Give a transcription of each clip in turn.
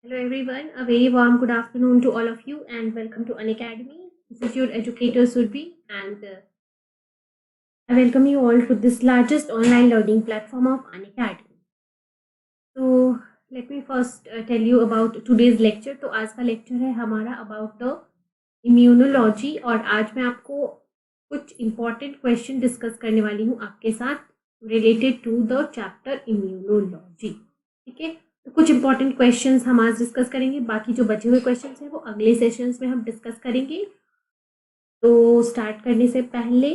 Hello everyone, a very warm good afternoon to all of you and welcome to Unacademy. This is your educator Surbi and I welcome you all to this largest online learning platform of Unacademy. So let me first tell you about today's lecture. तो आज का lecture है हमारा about the immunology और आज मैं आपको कुछ important question discuss करने वाली हूँ आपके साथ related to the chapter immunology. ठीक है, तो कुछ इंपॉर्टेंट क्वेश्चंस हम आज डिस्कस करेंगे, बाकी जो बचे हुए क्वेश्चंस हैं वो अगले सेशंस में हम डिस्कस करेंगे। तो स्टार्ट करने से पहले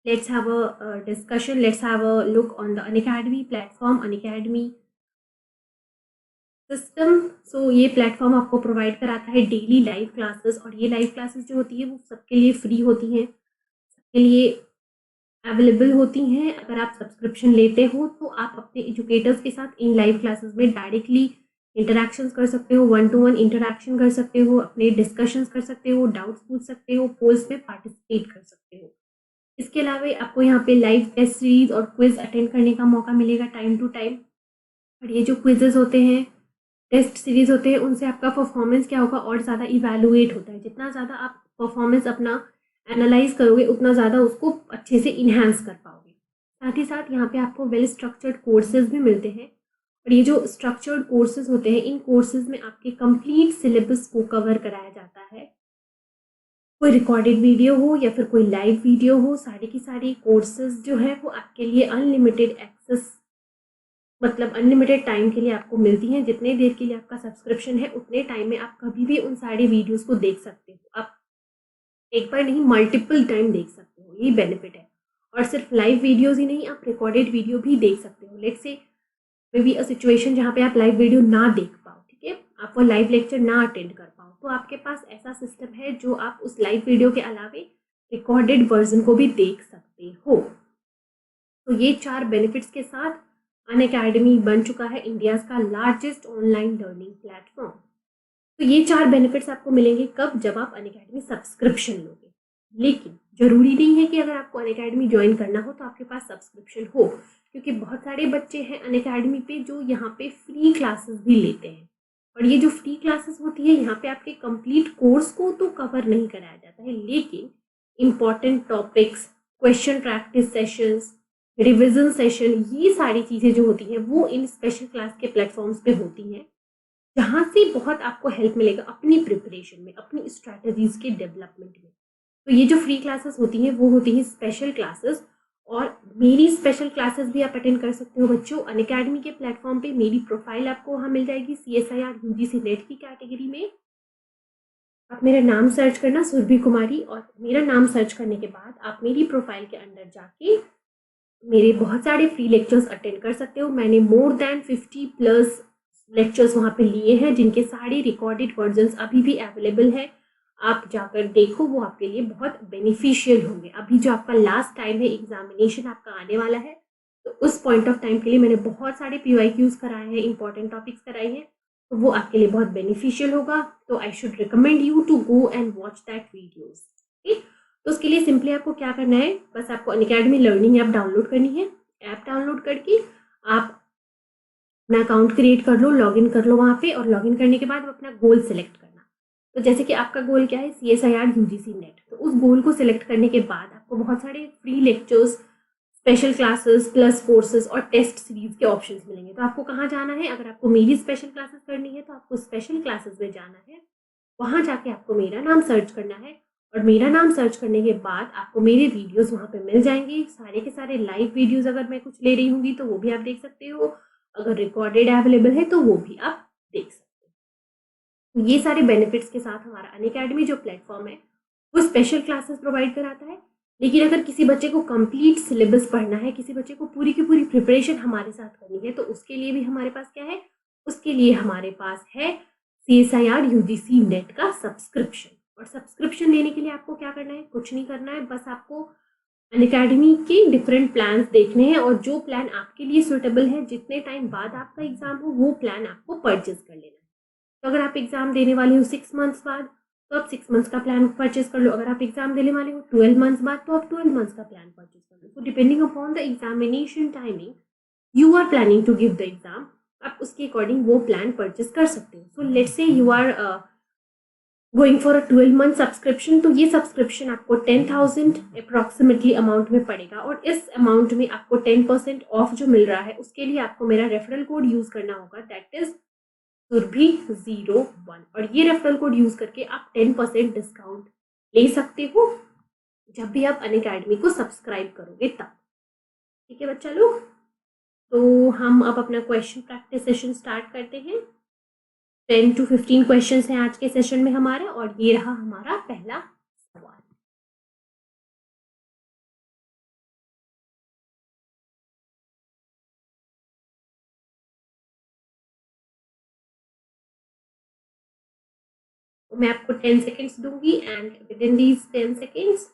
let's have a discussion, let's have a look on the Unacademy platform, Unacademy system. So ये प्लेटफॉर्म आपको प्रोवाइड कराता है डेली लाइव क्लासेस और ये लाइव क्लासेस जो होती है वो सबके लिए फ्री होती हैं, सबके लिए अवेलेबल होती हैं। अगर आप सब्सक्रिप्शन लेते हो तो आप अपने एजुकेटर्स के साथ इन लाइव क्लासेस में डायरेक्टली इंटरैक्शंस कर सकते हो, 1-to-1 इंटरैक्शन कर सकते हो, अपने डिस्कशंस कर सकते हो, डाउट्स पूछ सकते हो, पोल्स में पार्टिसिपेट कर सकते हो। इसके अलावा आपको यहाँ पे लाइव टेस्ट सीरीज और क्विज अटेंड करने का मौका मिलेगा टाइम टू टाइम। और ये जो क्विजेज होते हैं, टेस्ट सीरीज होते हैं, उनसे आपका परफॉर्मेंस क्या होगा और ज़्यादा इवैल्यूएट होता है। जितना ज़्यादा आप परफॉर्मेंस अपना एनालाइज करोगे उतना ज़्यादा उसको अच्छे से इन्हांस कर पाओगे। साथ ही साथ यहाँ पे आपको वेल स्ट्रक्चर्ड कोर्सेज भी मिलते हैं और ये जो स्ट्रक्चर्ड कोर्सेज होते हैं, इन कोर्सेज में आपके कंप्लीट सिलेबस को कवर कराया जाता है। कोई रिकॉर्डेड वीडियो हो या फिर कोई लाइव वीडियो हो, सारी की सारी कोर्सेज जो है वो आपके लिए अनलिमिटेड एक्सेस, मतलब अनलिमिटेड टाइम के लिए आपको मिलती हैं। जितने देर के लिए आपका सब्सक्रिप्शन है उतने टाइम में आप कभी भी उन सारी वीडियोस को देख सकते हो। आप एक बार नहीं, मल्टीपल टाइम देख सकते हो, यही बेनिफिट है। और सिर्फ लाइव वीडियोस ही नहीं, आप रिकॉर्डेड वीडियो भी देख सकते हो। Let's say may be a situation जहाँ पे आप लाइव वीडियो ना देख पाओ, ठीक है, आप वो लाइव लेक्चर ना अटेंड कर पाओ, तो आपके पास ऐसा सिस्टम है जो आप उस लाइव वीडियो के अलावे रिकॉर्डेड वर्जन को भी देख सकते हो। तो ये 4 बेनिफिट्स के साथ अनअकैडमी बन चुका है इंडिया का लार्जेस्ट ऑनलाइन लर्निंग प्लेटफॉर्म। तो ये 4 बेनिफिट्स आपको मिलेंगे कब? जब आप अनअकैडमी सब्सक्रिप्शन लोगे। लेकिन जरूरी नहीं है कि अगर आपको अनअकैडमी ज्वाइन करना हो तो आपके पास सब्सक्रिप्शन हो, क्योंकि बहुत सारे बच्चे हैं अनअकैडमी पे जो यहाँ पे फ्री क्लासेस भी लेते हैं। और ये जो फ्री क्लासेस होती है यहाँ पे आपके कंप्लीट कोर्स को तो कवर नहीं कराया जाता है, लेकिन important topics, question practice sessions, revision session, ये सारी चीज़ें जो होती हैं वो इन स्पेशल क्लास के प्लेटफॉर्म्स पे होती हैं, जहाँ से बहुत आपको हेल्प मिलेगा अपनी प्रिपरेशन में, अपनी स्ट्रैटेजीज के डेवलपमेंट में। तो ये जो फ्री क्लासेस होती हैं वो होती हैं स्पेशल क्लासेस, और मेरी स्पेशल क्लासेस भी आप अटेंड कर सकते हो बच्चों। अनअकैडमी के प्लेटफॉर्म पे मेरी प्रोफाइल आपको वहाँ मिल जाएगी CSIR UGC नेट की कैटेगरी में। आप मेरा नाम सर्च करना सुरभि कुमारी, और मेरा नाम सर्च करने के बाद आप मेरी प्रोफाइल के अंदर जाके मेरे बहुत सारे फ्री लेक्चर्स अटेंड कर सकते हो। मैंने मोर देन 50+ लेक्चर्स वहाँ पे लिए हैं, जिनके सारे रिकॉर्डेड वर्जन्स अभी भी अवेलेबल है। आप जाकर देखो, वो आपके लिए बहुत बेनिफिशियल होंगे। अभी जो आपका लास्ट टाइम है, एग्जामिनेशन आपका आने वाला है, तो उस पॉइंट ऑफ टाइम के लिए मैंने बहुत सारे PYQs कराए हैं, इंपॉर्टेंट टॉपिक्स कराए हैं, तो वो आपके लिए बहुत बेनिफिशियल होगा। तो I should recommend you to go and watch that videos. तो उसके लिए सिंपली आपको क्या करना है, बस आपको अनअकैडमी लर्निंग ऐप डाउनलोड करनी है। ऐप डाउनलोड करके आप अपना अकाउंट क्रिएट कर लो, लॉगिन कर लो वहाँ पे, और लॉगिन करने के बाद अपना गोल सेलेक्ट करना। तो जैसे कि आपका गोल क्या है, CSIR UGC नेट, तो उस गोल को सिलेक्ट करने के बाद आपको बहुत सारे free lectures, special classes, plus courses और टेस्ट सीरीज के ऑप्शंस मिलेंगे। तो आपको कहाँ जाना है? अगर आपको मेरी स्पेशल क्लासेस करनी है तो आपको स्पेशल क्लासेस में जाना है, वहाँ जाके आपको मेरा नाम सर्च करना है, और मेरा नाम सर्च करने के बाद आपको मेरे वीडियोस वहाँ पे मिल जाएंगे। सारे के सारे लाइव वीडियोस अगर मैं कुछ ले रही होंगी तो वो भी आप देख सकते हो, अगर रिकॉर्डेड अवेलेबल है तो वो भी आप देख सकते हो। तो ये सारे बेनिफिट्स के साथ हमारा अनअकैडमी जो प्लेटफॉर्म है वो स्पेशल क्लासेस प्रोवाइड कराता है। लेकिन अगर किसी बच्चे को कंप्लीट सिलेबस पढ़ना है, किसी बच्चे को पूरी की पूरी प्रिपरेशन हमारे साथ करनी है, तो उसके लिए भी हमारे पास क्या है? उसके लिए हमारे पास है CSIR UGC नेट का सब्सक्रिप्शन। और सब्सक्रिप्शन लेने के लिए आपको क्या करना है? कुछ नहीं करना है, बस आपको अनअकैडमी के डिफरेंट प्लान्स देखने हैं, और जो प्लान आपके लिए सुटेबल है, जितने टाइम बाद आपका एग्जाम हो, वो प्लान आपको परचेज कर लेना है। तो अगर आप एग्जाम देने वाले हो 6 मंथ्स बाद, तो आप 6 मंथ्स का प्लान परचेज कर लो। अगर आप एग्जाम देने वाले हो 12 मंथ्स बाद, तो आप 12 मंथ्स का प्लान परचेज कर लो। So depending upon the examination timing you are planning to give the exam, आप उसके अकॉर्डिंग वो प्लान परचेस कर सकते हो. So let's say you are going for a 12 month subscription, तो ये सब्सक्रिप्शन आपको 10,000 अप्रॉक्सीमेटली अमाउंट में पड़ेगा और इस अमाउंट में आपको 10% ऑफ जो मिल रहा है उसके लिए आपको मेरा रेफरल कोड यूज करना होगा, दैट इज Surbhi01. और ये रेफरल कोड यूज करके आप 10% डिस्काउंट ले सकते हो जब भी आप अनअकैडमी को सब्सक्राइब करोगे तब. ठीक है बच्चा लोग, तो हम अब अपना क्वेश्चन प्रैक्टिस सेशन स्टार्ट करते हैं. 10 to 15 क्वेश्चंस हैं आज के सेशन में हमारे और ये रहा हमारा पहला सवाल. तो मैं आपको 10 सेकेंड्स दूंगी and with in these 10 seconds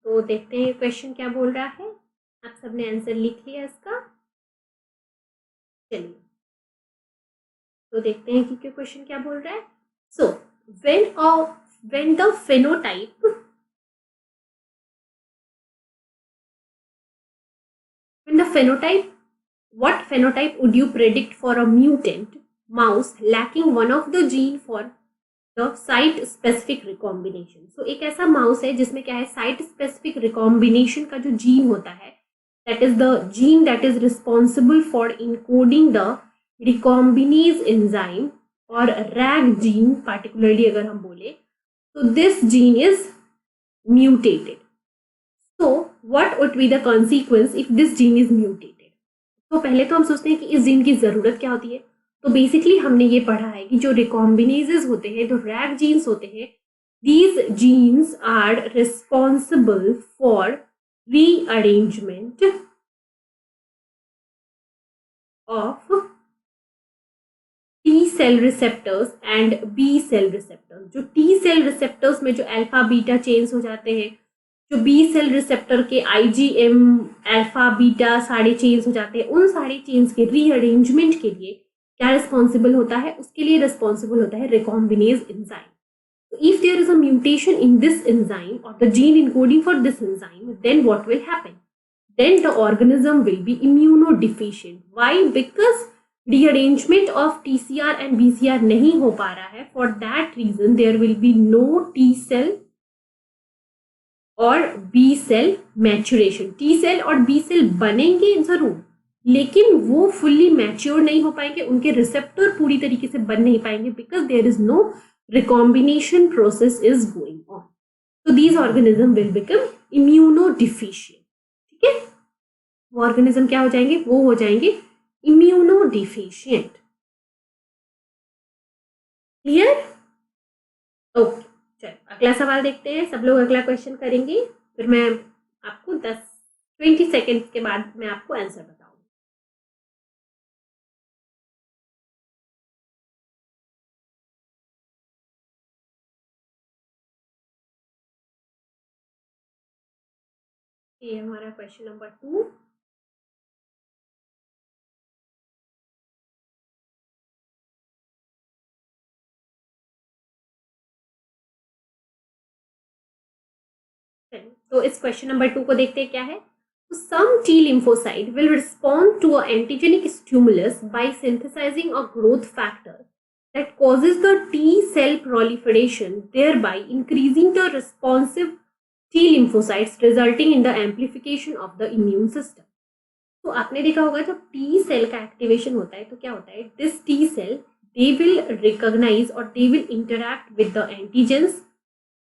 तो देखते हैं क्वेश्चन क्या बोल रहा है. आप सबने आंसर लिख लिया इसका? चलिए तो देखते हैं कि क्या क्वेश्चन क्या बोल रहा है. सो when the phenotype what phenotype would you predict for a mutant mouse lacking one of the gene for the site specific recombination. So एक ऐसा माउस है जिसमें क्या है, साइट स्पेसिफिक रिकॉम्बिनेशन का जो जीन होता है, that is the gene that is responsible for encoding the recombinase enzyme और RAG gene particularly अगर हम बोले तो this gene is mutated. So what would be the consequence if this gene is mutated? तो पहले तो हम सोचते हैं कि इस जीन की ज़रूरत क्या होती है. तो बेसिकली हमने ये पढ़ा है कि जो रिकॉम्बिनेजेस होते हैं, जो रैग जीन्स होते हैं, these genes are responsible for rearrangement of T cell receptors and B cell receptors. जो टी सेल रिसेप्टर्स में जो अल्फा बीटा चेंज हो जाते हैं, जो बी सेल रिसेप्टर के IgM अल्फा बीटा सारे चेंज हो जाते हैं, उन सारे चेंज के रीअरेंजमेंट के लिए क्या रिस्पॉन्सिबल होता है? उसके लिए रिस्पॉन्सिबल होता है recombinase enzyme. So if there is a mutation in this enzyme or the gene encoding for this enzyme, then what will happen? Then the organism will be immunodeficient. Why? Because rearrangement of TCR and BCR नहीं हो पा रहा है. For that reason there will be no T cell और B cell maturation. T cell और B cell बनेंगे जरूर, लेकिन वो फुल्ली मैच्योर नहीं हो पाएंगे, उनके रिसेप्टर पूरी तरीके से बन नहीं पाएंगे because there is no recombination process is going on. तो these organism will become immunodeficient. ठीक है, वो ऑर्गेनिज्म क्या हो जाएंगे? वो हो जाएंगे इम्यूनोडिफिशिएंट. क्लियर? ओके, चलो अगला सवाल देखते हैं. सब लोग अगला क्वेश्चन करेंगे, फिर मैं आपको 20 सेकेंड के बाद मैं आपको आंसर बताऊंगी. ये हमारा क्वेश्चन नंबर 2. तो इस क्वेश्चन नंबर 2 को देखते हैं क्या है. Some T lymphocyte will respond to a antigenic stimulus by synthesizing a growth factor that causes the T cell proliferation, thereby increasing the responsive T lymphocytes, resulting in the amplification of the immune system. तो आपने देखा होगा जब T cell का activation होता है तो क्या होता है, दिस T cell they will recognize or they will interact with the antigens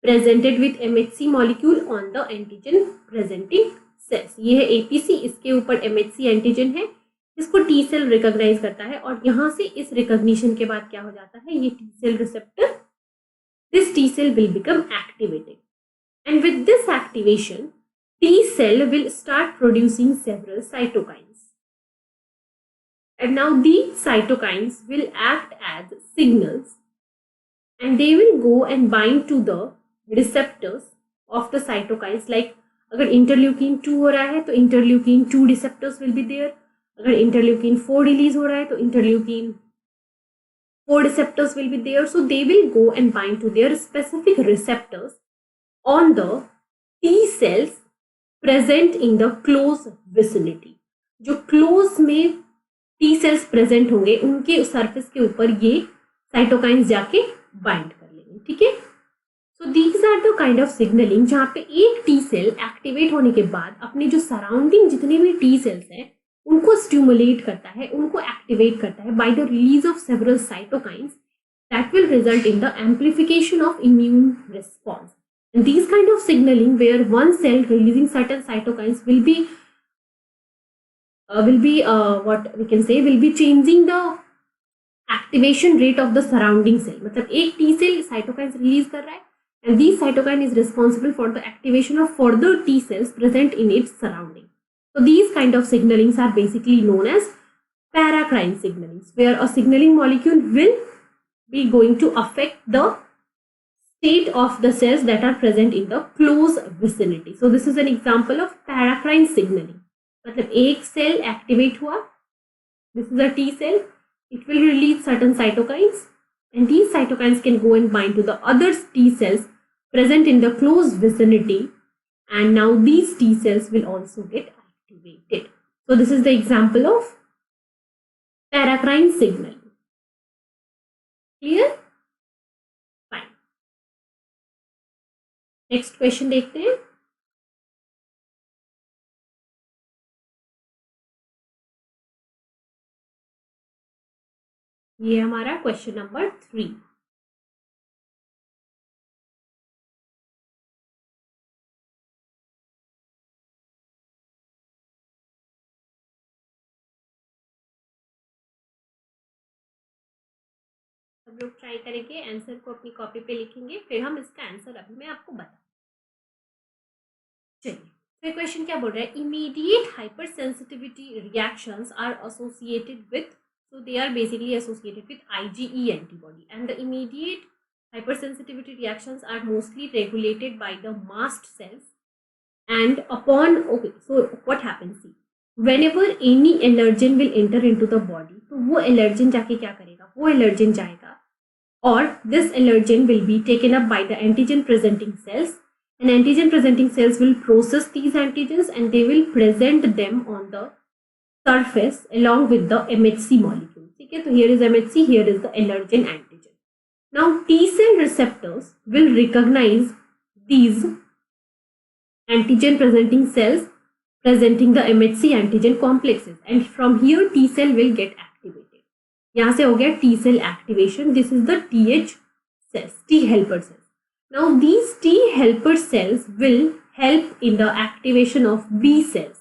presented with MHC molecule on the antigen presenting cells. ये है APC, इसके ऊपर MHC एंटीजन है, इसको T सेल रिकॉग्नाइज करता है और यहाँ से इस रिकॉग्निशन के बाद क्या हो जाता है, ये T cell receptor, this T cell will become activated, and with this activation T cell will start producing several cytokines, and now these cytokines will act as signals and they will go and bind to the receptors of the cytokines. Like अगर interleukin 2 हो रहा है तो interleukin 2 receptors will be there, अगर interleukin 4 release हो रहा है तो interleukin 4 receptors will be there, so they will go and bind to their specific receptors on the T cells present in the close vicinity. जो close में T cells present होंगे उनके surface के ऊपर ये साइटोकाइंस जाके बाइंड कर लेंगे, ठीक है। So these are the kind of signalling जहाँ पे एक टी सेल एक्टिवेट होने के बाद अपने जो सराउंडिंग जितने भी टी सेल्स हैं उनको स्टिमुलेट करता है, उनको एक्टिवेट करता है by the release of several cytokines that will result in the amplification of immune response. And these kind of signaling where one cell releasing certain cytokines will be what we can say will be changing the activation rate of the surrounding cell. मतलब एक T cell cytokines release कर रहा है and these cytokine is responsible for the activation of further T cells present in its surrounding. So these kind of signalings are basically known as paracrine signalings, where a signaling molecule will be going to affect the state of the cells that are present in the close vicinity. So this is an example of paracrine signaling. मतलब एक cell activate हुआ, this is a T cell, it will release certain cytokines and these cytokines can go and bind to the other T cells present in the close vicinity, and now these T cells will also get activated. So this is the example of paracrine signaling. Clear, fine. Next question देखते हैं। ये हमारा question number 3। सब लोग try करेंगे, answer को अपनी copy पे लिखेंगे, फिर हम इसका आंसर अभी मैं आपको बता। चलिए, फिर क्वेश्चन क्या बोल रहा है, immediate hyper sensitivity reactions are associated with, so they are basically associated with IgE antibody, and the immediate hypersensitivity reactions are mostly regulated by the mast cells. And upon, okay, so what happens, see, whenever any allergen will enter into the body, तो वो allergen जाके क्या करेगा, वो allergen जाएगा और this allergen will be taken up by the antigen presenting cells, and antigen presenting cells will process these antigens and they will present them on the surface along with the MHC molecule. ठीक है, तो here is MHC, here is the allergen antigen. Now T cell receptors will recognize these antigen presenting cells presenting the MHC antigen complexes, and from here T cell will get activated. यहाँ से हो गया T cell activation. This is the TH cells, T helper cells. Now these T helper cells will help in the activation of B cells.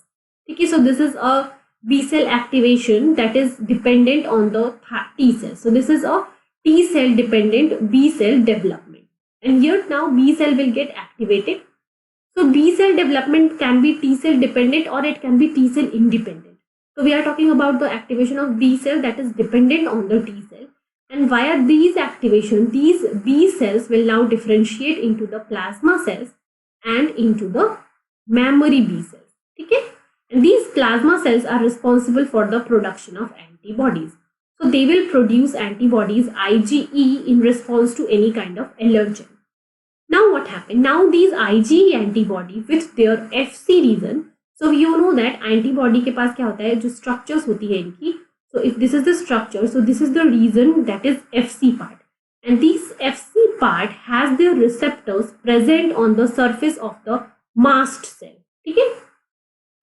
ठीक है, so this is a B cell activation that is dependent on the T cell. So this is a T cell dependent B cell development, and here now B cell will get activated. So B cell development can be T cell dependent or it can be T cell independent. So we are talking about the activation of B cell that is dependent on the T cell, and via these activation these B cells will now differentiate into the plasma cells and into the memory B cells. ठीक है, and these plasma cells are responsible for the production of antibodies. So they will produce antibodies IgE in response to any kind of allergen. Now what happened? Now these IgE antibody with their Fc region, so you know that antibody के पास क्या होता है, जो structures होती है इनकी, so if this is the structure, so this is the region that is Fc part, and this Fc part has their receptors present on the surface of the mast cell. ठीक है,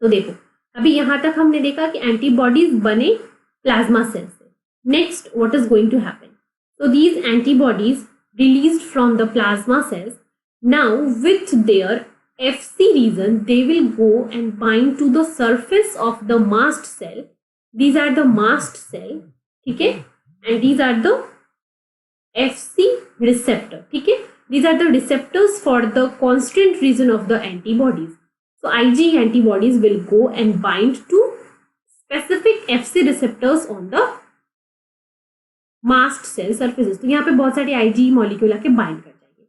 तो देखो अभी यहाँ तक हमने देखा कि एंटीबॉडीज बने प्लाज्मा सेल से. Next what is going to happen, so these antibodies released from the plasma cells, now with their Fc region they will go and bind to the surface of the mast cell. These are the mast cell, ठीक है, and these are the Fc receptor. ठीक है, these are the receptors for the constant region of the antibodies. So IgE antibodies will go and bind to specific Fc receptors on the mast cell surfaces. तो यहाँ पे बहुत सारे IgE molecule आके bind कर जाएंगे.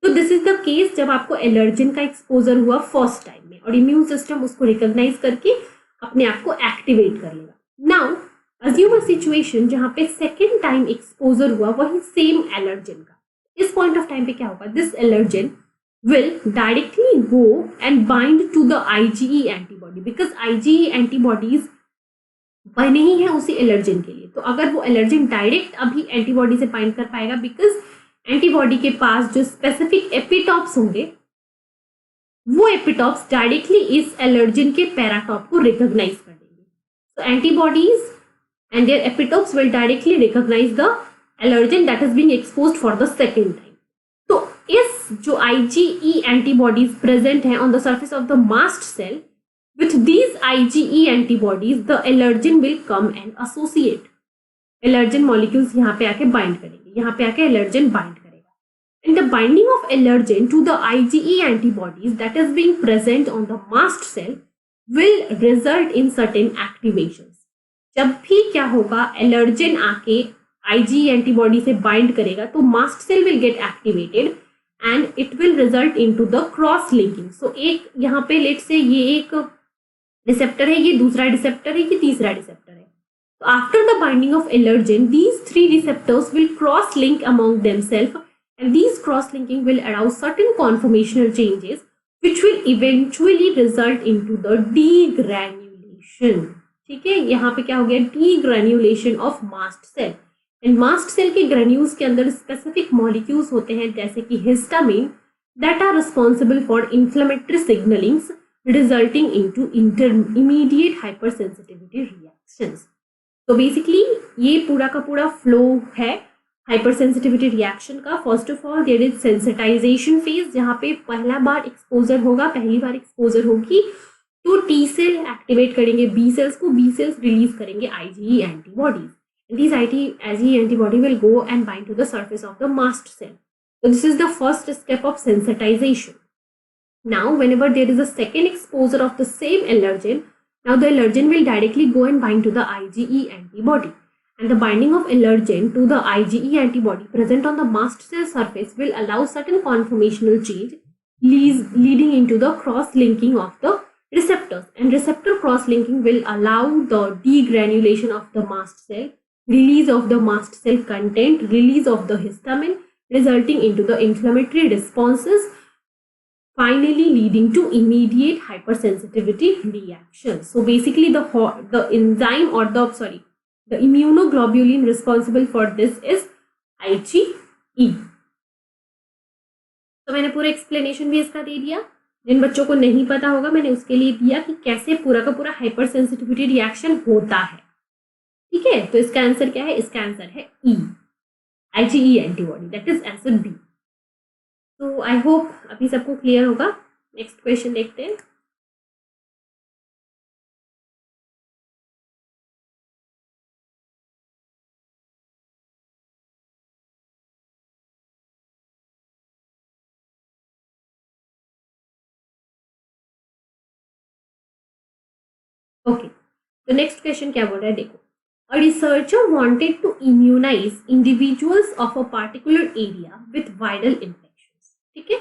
तो दिस इज द केस जब आपको एलर्जन का एक्सपोजर हुआ फर्स्ट टाइम में और इम्यून सिस्टम उसको रिकॉग्नाइज करके अपने आप को एक्टिवेट कर लेगा. नाउ अज्यूम अ सिचुएशन जहां पे सेकेंड टाइम एक्सपोजर हुआ वही सेम एलर्जन का. इस पॉइंट ऑफ टाइम पे क्या होगा, this allergen will directly go and bind to the IgE antibody because IgE antibodies बने ही है उसी एलर्जन के लिए. तो अगर वो एलर्जन डायरेक्ट अभी एंटीबॉडी से बाइंड कर पाएगा बिकॉज एंटीबॉडी के पास जो स्पेसिफिक एपिटॉप्स होंगे वो एपिटॉप्स डायरेक्टली इस एलर्जन के पैराटॉप को रिकॉग्नाइज कर देंगे. So antibodies and their epitopes will directly recognise the allergen that is being exposed for the second time. तो इस जो IgE एंटीबॉडीज प्रेजेंट है on the surface of the mast cell, with these IgE antibodies the allergen will come and associate. Allergen molecules यहाँ पे आके bind करेंगे, यहाँ पे आके allergen bind करेगा. And the binding of allergen to the IgE antibodies that is being present on the mast cell will result in certain activations. जब भी क्या होगा, allergen आके IgE antibody से bind करेगा तो mast cell will get activated and it will result into the cross linking. So एक यहाँ पे let's say ये एक रिसेप्टर है, ये दूसरा रिसेप्टर है, ये तीसरा रिसेप्टर है. तो after the binding of allergen these three receptors will cross link among themself and these cross linking will allow certain conformational changes which will eventually result into the degranulation. ठीक है, यहाँ पे क्या हो गया, degranulation of mast cell. And mast cell के granules के अंदर स्पेसिफिक मॉलिक्यूल्स होते हैं जैसे कि histamine that are responsible for inflammatory signallings resulting into immediate hypersensitivity reactions. तो बेसिकली ये पूरा का पूरा फ्लो है हाइपरसेंसिटिविटी रिएक्शन का. First of all there is sensitization phase जहाँ पे पहली बार एक्सपोजर होगी तो टी सेल एक्टिवेट करेंगे बी सेल्स को, बी सेल्स रिलीज करेंगे IgE antibodies. These IgE antibody will go and bind to the surface of the mast cell. So this is the first step of sensitization. Now, whenever there is a second exposure of the same allergen, now the allergen will directly go and bind to the IgE antibody. And the binding of allergen to the IgE antibody present on the mast cell surface will allow certain conformational change, leading into the cross-linking of the receptors. And receptor cross-linking will allow the degranulation of the mast cell, release of the mast cell content, release of the histamine, resulting into the inflammatory responses, finally leading to immediate hypersensitivity reaction. So basically the enzyme or the immunoglobulin responsible for this is IgE. तो मैंने पूरा explanation भी इसका दे दिया. जिन बच्चों को नहीं पता होगा मैंने उसके लिए दिया कि कैसे पूरा का पूरा हाइपरसेंसिटिविटी रिएक्शन होता है. ठीक है, तो इसका आंसर क्या है, इसका आंसर है E, IgE antibody, that is answer B. तो आई होप अभी सबको क्लियर होगा. नेक्स्ट क्वेश्चन देखते हैं. ओके, तो नेक्स्ट क्वेश्चन क्या बोल रहा है देखो. A researcher wanted to immunise individuals of a particular area with viral infection. ठीक है,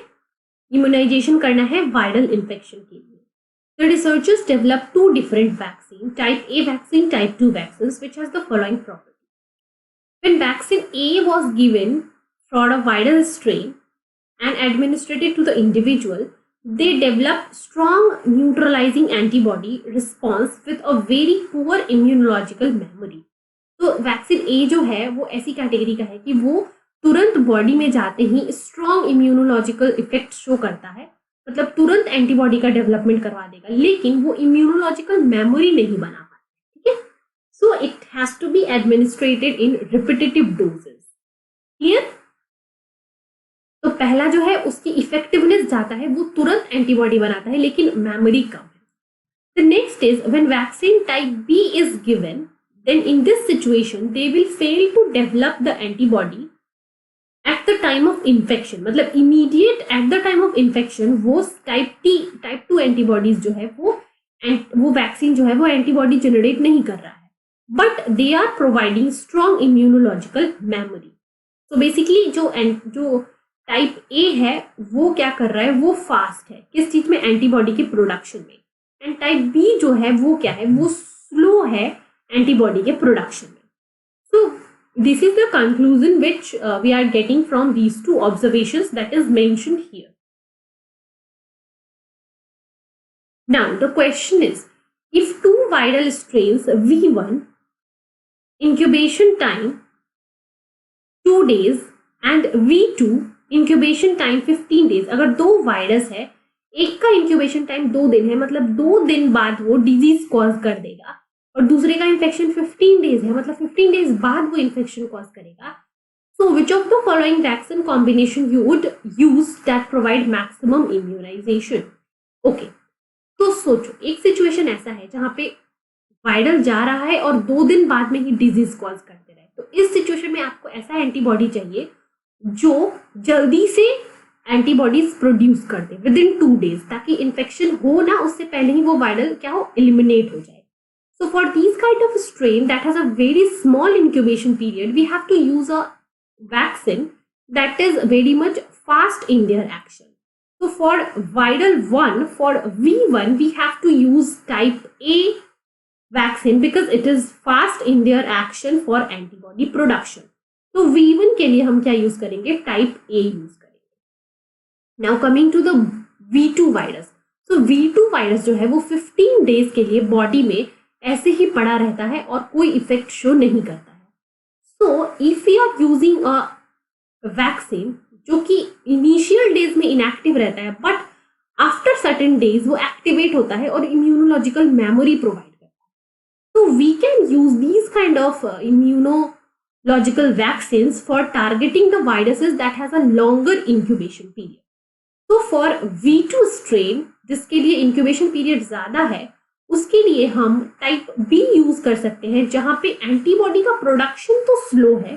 इम्यूनाइजेशन करना है वायरल इन्फेक्शन के लिए. The researchers developed two different vaccines, type A vaccine, type 2 vaccines, which has the following property. When vaccine A was given for a viral strain and administered to the individual, they developed strong neutralizing antibody response with a very poor immunological memory. तो vaccine A जो है वो ऐसी category का है कि वो तुरंत बॉडी में जाते ही स्ट्रॉन्ग इम्यूनोलॉजिकल इफेक्ट शो करता है, मतलब तुरंत एंटीबॉडी का डेवलपमेंट करवा देगा, लेकिन वो इम्यूनोलॉजिकल मेमोरी नहीं बना पाता. ठीक है, so it has to be administered in repetitive doses. Clear. तो पहला जो है उसकी इफेक्टिवनेस जाता है, वो तुरंत एंटीबॉडी बनाता है लेकिन मेमोरी कम है. The next is when vaccine type B is given, then in this situation they will fail to develop the antibody at the time of infection. मतलब immediate at the time of infection वो type 2 antibodies जो है वो vaccine जो है वो antibody generate नहीं कर रहा है, but they are providing strong immunological memory. तो बेसिकली जो टाइप ए है वो क्या कर रहा है, वो फास्ट है किस चीज में, एंटीबॉडी के प्रोडक्शन में, एंड टाइप बी जो है वो क्या है, वो स्लो है एंटीबॉडी के प्रोडक्शन में. सो this is the conclusion which we are getting from these two observations that is mentioned here. Now the question is, if two viral strains V1 incubation time 2 days and V2 incubation time 15 days, अगर दो virus है, एक का incubation time 2 दिन है, मतलब 2 दिन बाद वो डिजीज कॉज कर देगा, और दूसरे का इन्फेक्शन 15 डेज है, मतलब 15 डेज बाद वो इन्फेक्शन कॉज करेगा. So which of the following vaccine combination you would use that provide maximum immunization. Okay, तो सोचो एक सिचुएशन ऐसा है जहां पे वायरल जा रहा है और 2 दिन बाद में ही डिजीज कॉज करते रहे. तो इस सिचुएशन में आपको ऐसा एंटीबॉडी चाहिए जो जल्दी से एंटीबॉडीज प्रोड्यूस कर दे विद इन 2 डेज, ताकि इन्फेक्शन हो ना उससे पहले ही वो वायरल क्या हो, एलिमिनेट हो जाए. So for these kind of strain that has a very small incubation period, we have to use a vaccine that is very much fast in their action. So for viral 1, for V1, we have to use type A vaccine because it is fast in their action for antibody production. So V1 के लिए हम क्या use करेंगे, type A use करेंगे. Now coming to the V2 virus. So V2 virus जो है वो 15 days के लिए बॉडी में ऐसे ही पड़ा रहता है और कोई इफेक्ट शो नहीं करता है. So if you are using a vaccine जो कि इनिशियल डेज में इनएक्टिव रहता है, बट आफ्टर सर्टेन डेज वो एक्टिवेट होता है और इम्यूनोलॉजिकल मेमोरी प्रोवाइड करता है, तो we can use these kind of immunological vaccine for targeting the viruses that has a longer incubation period. तो फॉर V2 स्ट्रेन जिसके लिए इंक्यूबेशन पीरियड ज्यादा है, उसके लिए हम टाइप बी यूज कर सकते हैं जहां पे एंटीबॉडी का प्रोडक्शन तो स्लो है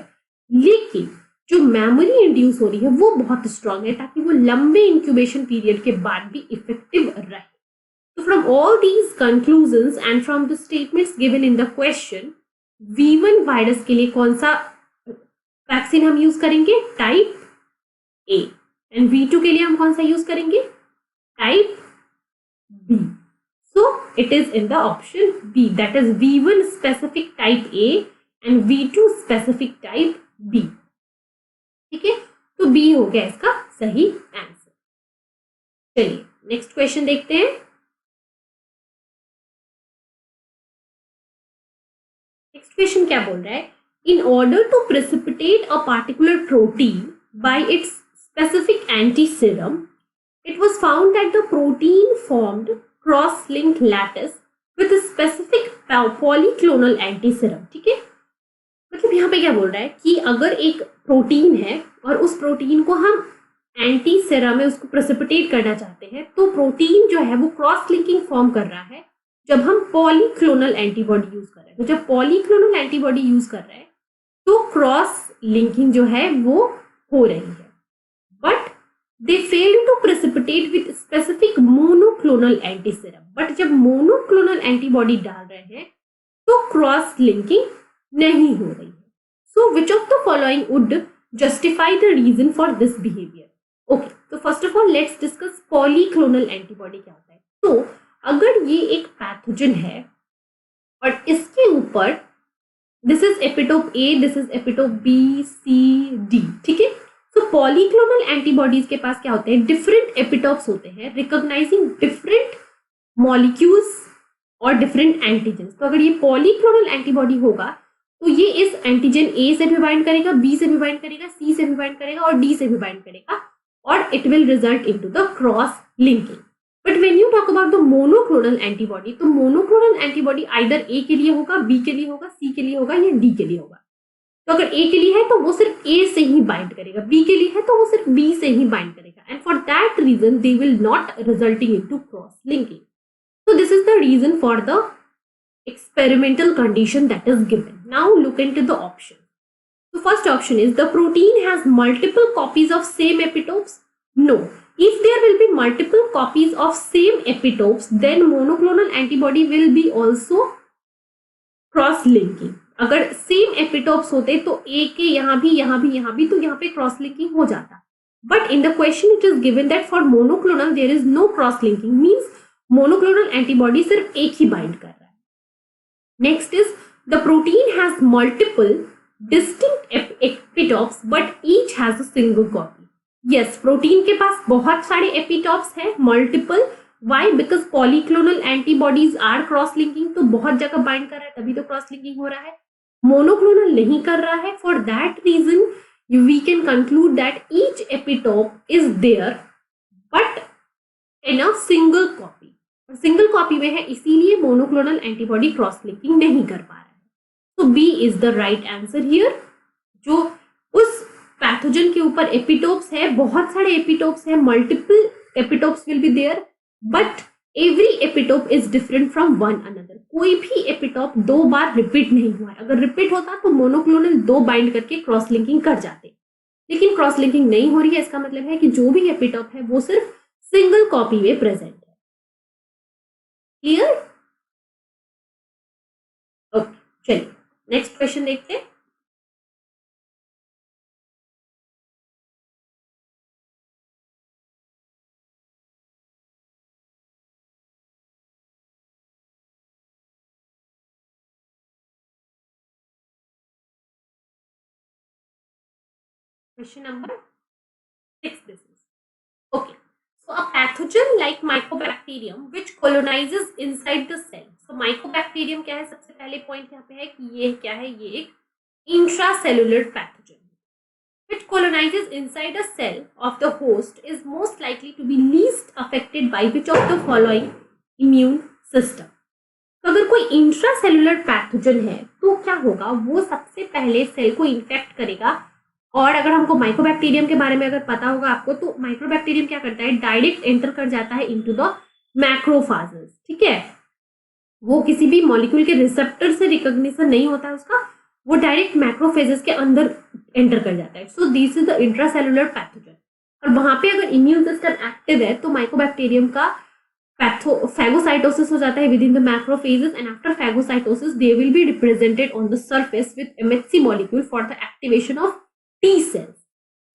लेकिन जो मेमोरी इंड्यूस हो रही है वो बहुत स्ट्रांग है, ताकि वो लंबे इंक्यूबेशन पीरियड के बाद भी इफेक्टिव रहे. तो from all these conclusions and from the statements given in the question, V1 virus के लिए कौन सा वैक्सीन हम यूज करेंगे, टाइप ए, एंड V2 के लिए हम कौन सा यूज करेंगे, type B. So it is in the option B, that is V1 specific type A and V2 specific type B. ठीक है, तो B हो गया इसका सही आंसर. चलिए नेक्स्ट क्वेश्चन देखते हैं. नेक्स्ट क्वेश्चन क्या बोल रहा है, in order to precipitate a particular protein by its specific anti serum, it was found that the protein formed cross-linked lattice with a specific polyclonal antiserum. ठीक है, मतलब यहाँ पे क्या बोल रहा है कि अगर एक प्रोटीन है और उस प्रोटीन को हम एंटी सेरम में उसको प्रेसिपिटेट करना चाहते हैं, तो प्रोटीन जो है वो क्रॉस लिंकिंग फॉर्म कर रहा है जब हम पॉलीक्लोनल एंटीबॉडी यूज कर रहे हैं. तो जब पॉलीक्लोनल एंटीबॉडी यूज कर रहे हैं तो क्रॉस लिंकिंग जो है वो हो रही है, but they failed to precipitate with specific monoclonal antiserum. But जब मोनोक्लोनल एंटीबॉडी डाल रहे हैं तो क्रॉस लिंकिंग नहीं हो रही है. So which of the following would justify the reason for this behaviour. Okay, तो first of all let's discuss polyclonal antibody क्या होता है. तो अगर ये एक पैथोजन है और इसके ऊपर this is epitope A, this is epitope B, C, D. ठीक है, तो पॉलीक्लोनल एंटीबॉडीज के पास क्या होते हैं, डिफरेंट एपिटोप्स होते हैं रिकॉग्नाइजिंग डिफरेंट मॉलिक्यूल्स और डिफरेंट एंटीजन्स. तो अगर ये पॉलीक्लोनल एंटीबॉडी होगा तो ये इस एंटीजन ए से भी बाइंड करेगा, बी से भी बाइंड करेगा, सी से भी बाइंड करेगा और डी से भी बाइंड करेगा, और it will result into the cross linking. But when you talk about the monoclonal antibody, तो मोनोक्लोनल एंटीबॉडी आइदर ए के लिए होगा, बी के लिए होगा, सी के लिए होगा या डी के लिए होगा. तो अगर ए के लिए है तो वो सिर्फ ए से ही बाइंड करेगा, बी के लिए है तो वो सिर्फ बी से ही बाइंड करेगा, and for that reason they will not resulting into cross linking. So this is the reason for the experimental condition that is given. Now look into the option. The first option is the protein has multiple copies of same epitopes. No. If there will be multiple copies of same epitopes, then monoclonal antibody will be also cross-linking. अगर same epitopes होते तो ए के यहाँ भी, यहाँ भी, यहाँ भी, तो यहाँ पे क्रॉस लिंकिंग हो जाता. But in the question it is given that for monoclonal there is no cross linking, means monoclonal antibody सिर्फ एक ही bind कर रहा है. Next is the protein has multiple distinct epitopes but each has a single copy. Yes, protein के पास बहुत सारे epitopes हैं, multiple. Why? Because polyclonal antibodies are cross linking, तो बहुत जगह bind कर रहा है तभी तो cross linking हो रहा है. Monoclonal नहीं कर रहा है. For that reason we can conclude that each epitope is there but in a single copy. Single copy में है, इसीलिए मोनोक्लोनल एंटीबॉडी क्रॉस लिंकिंग नहीं कर पा रहा है. तो B is the right answer here. जो उस पैथोजन के ऊपर एपिटोप्स है, बहुत सारे एपिटोप्स है, multiple epitopes will be there but every epitope is different from one another. कोई भी एपिटोप दो बार रिपीट नहीं हुआ है. अगर रिपीट होता तो मोनोक्लोनल दो बाइंड करके क्रॉस लिंकिंग कर जाते, लेकिन क्रॉस लिंकिंग नहीं हो रही है. इसका मतलब है कि जो भी एपिटोप है वो सिर्फ सिंगल कॉपी में प्रेजेंट है. क्लियर? ओके, चलिए नेक्स्ट क्वेश्चन देखते हैं. Question number 6 this is. Okay. So a pathogen like mycobacterium which colonizes inside the cell. So mycobacterium क्या है? सबसे पहले पॉइंट यहाँ पे है कि ये क्या है? ये एक intracellular pathogen which colonizes inside a cell of the host is most likely to be least affected by which of the following immune system. तो अगर कोई इंट्रासेलुलर पैथोजन है तो क्या होगा? वो सबसे पहले सेल को इन्फेक्ट करेगा. और अगर हमको माइकोबैक्टीरियम के बारे में अगर पता होगा आपको, तो माइक्रोबैक्टीरियम क्या करता है? डायरेक्ट एंटर कर जाता है इनटू द मैक्रोफाजेस. ठीक है, वो किसी भी मॉलिक्यूल के रिसेप्टर से रिकॉग्निशन नहीं होता है उसका, वो डायरेक्ट मैक्रोफेजेस के अंदर एंटर कर जाता है. सो this is the intracellular pathogen. और वहां पे अगर इम्यून सिस्टम एक्टिव है तो माइकोबैक्टीरियम का phagocytosis हो जाता है within the macrophages, and after phagocytosis they will be represented on the surface with MHC molecule for the activation of T cells.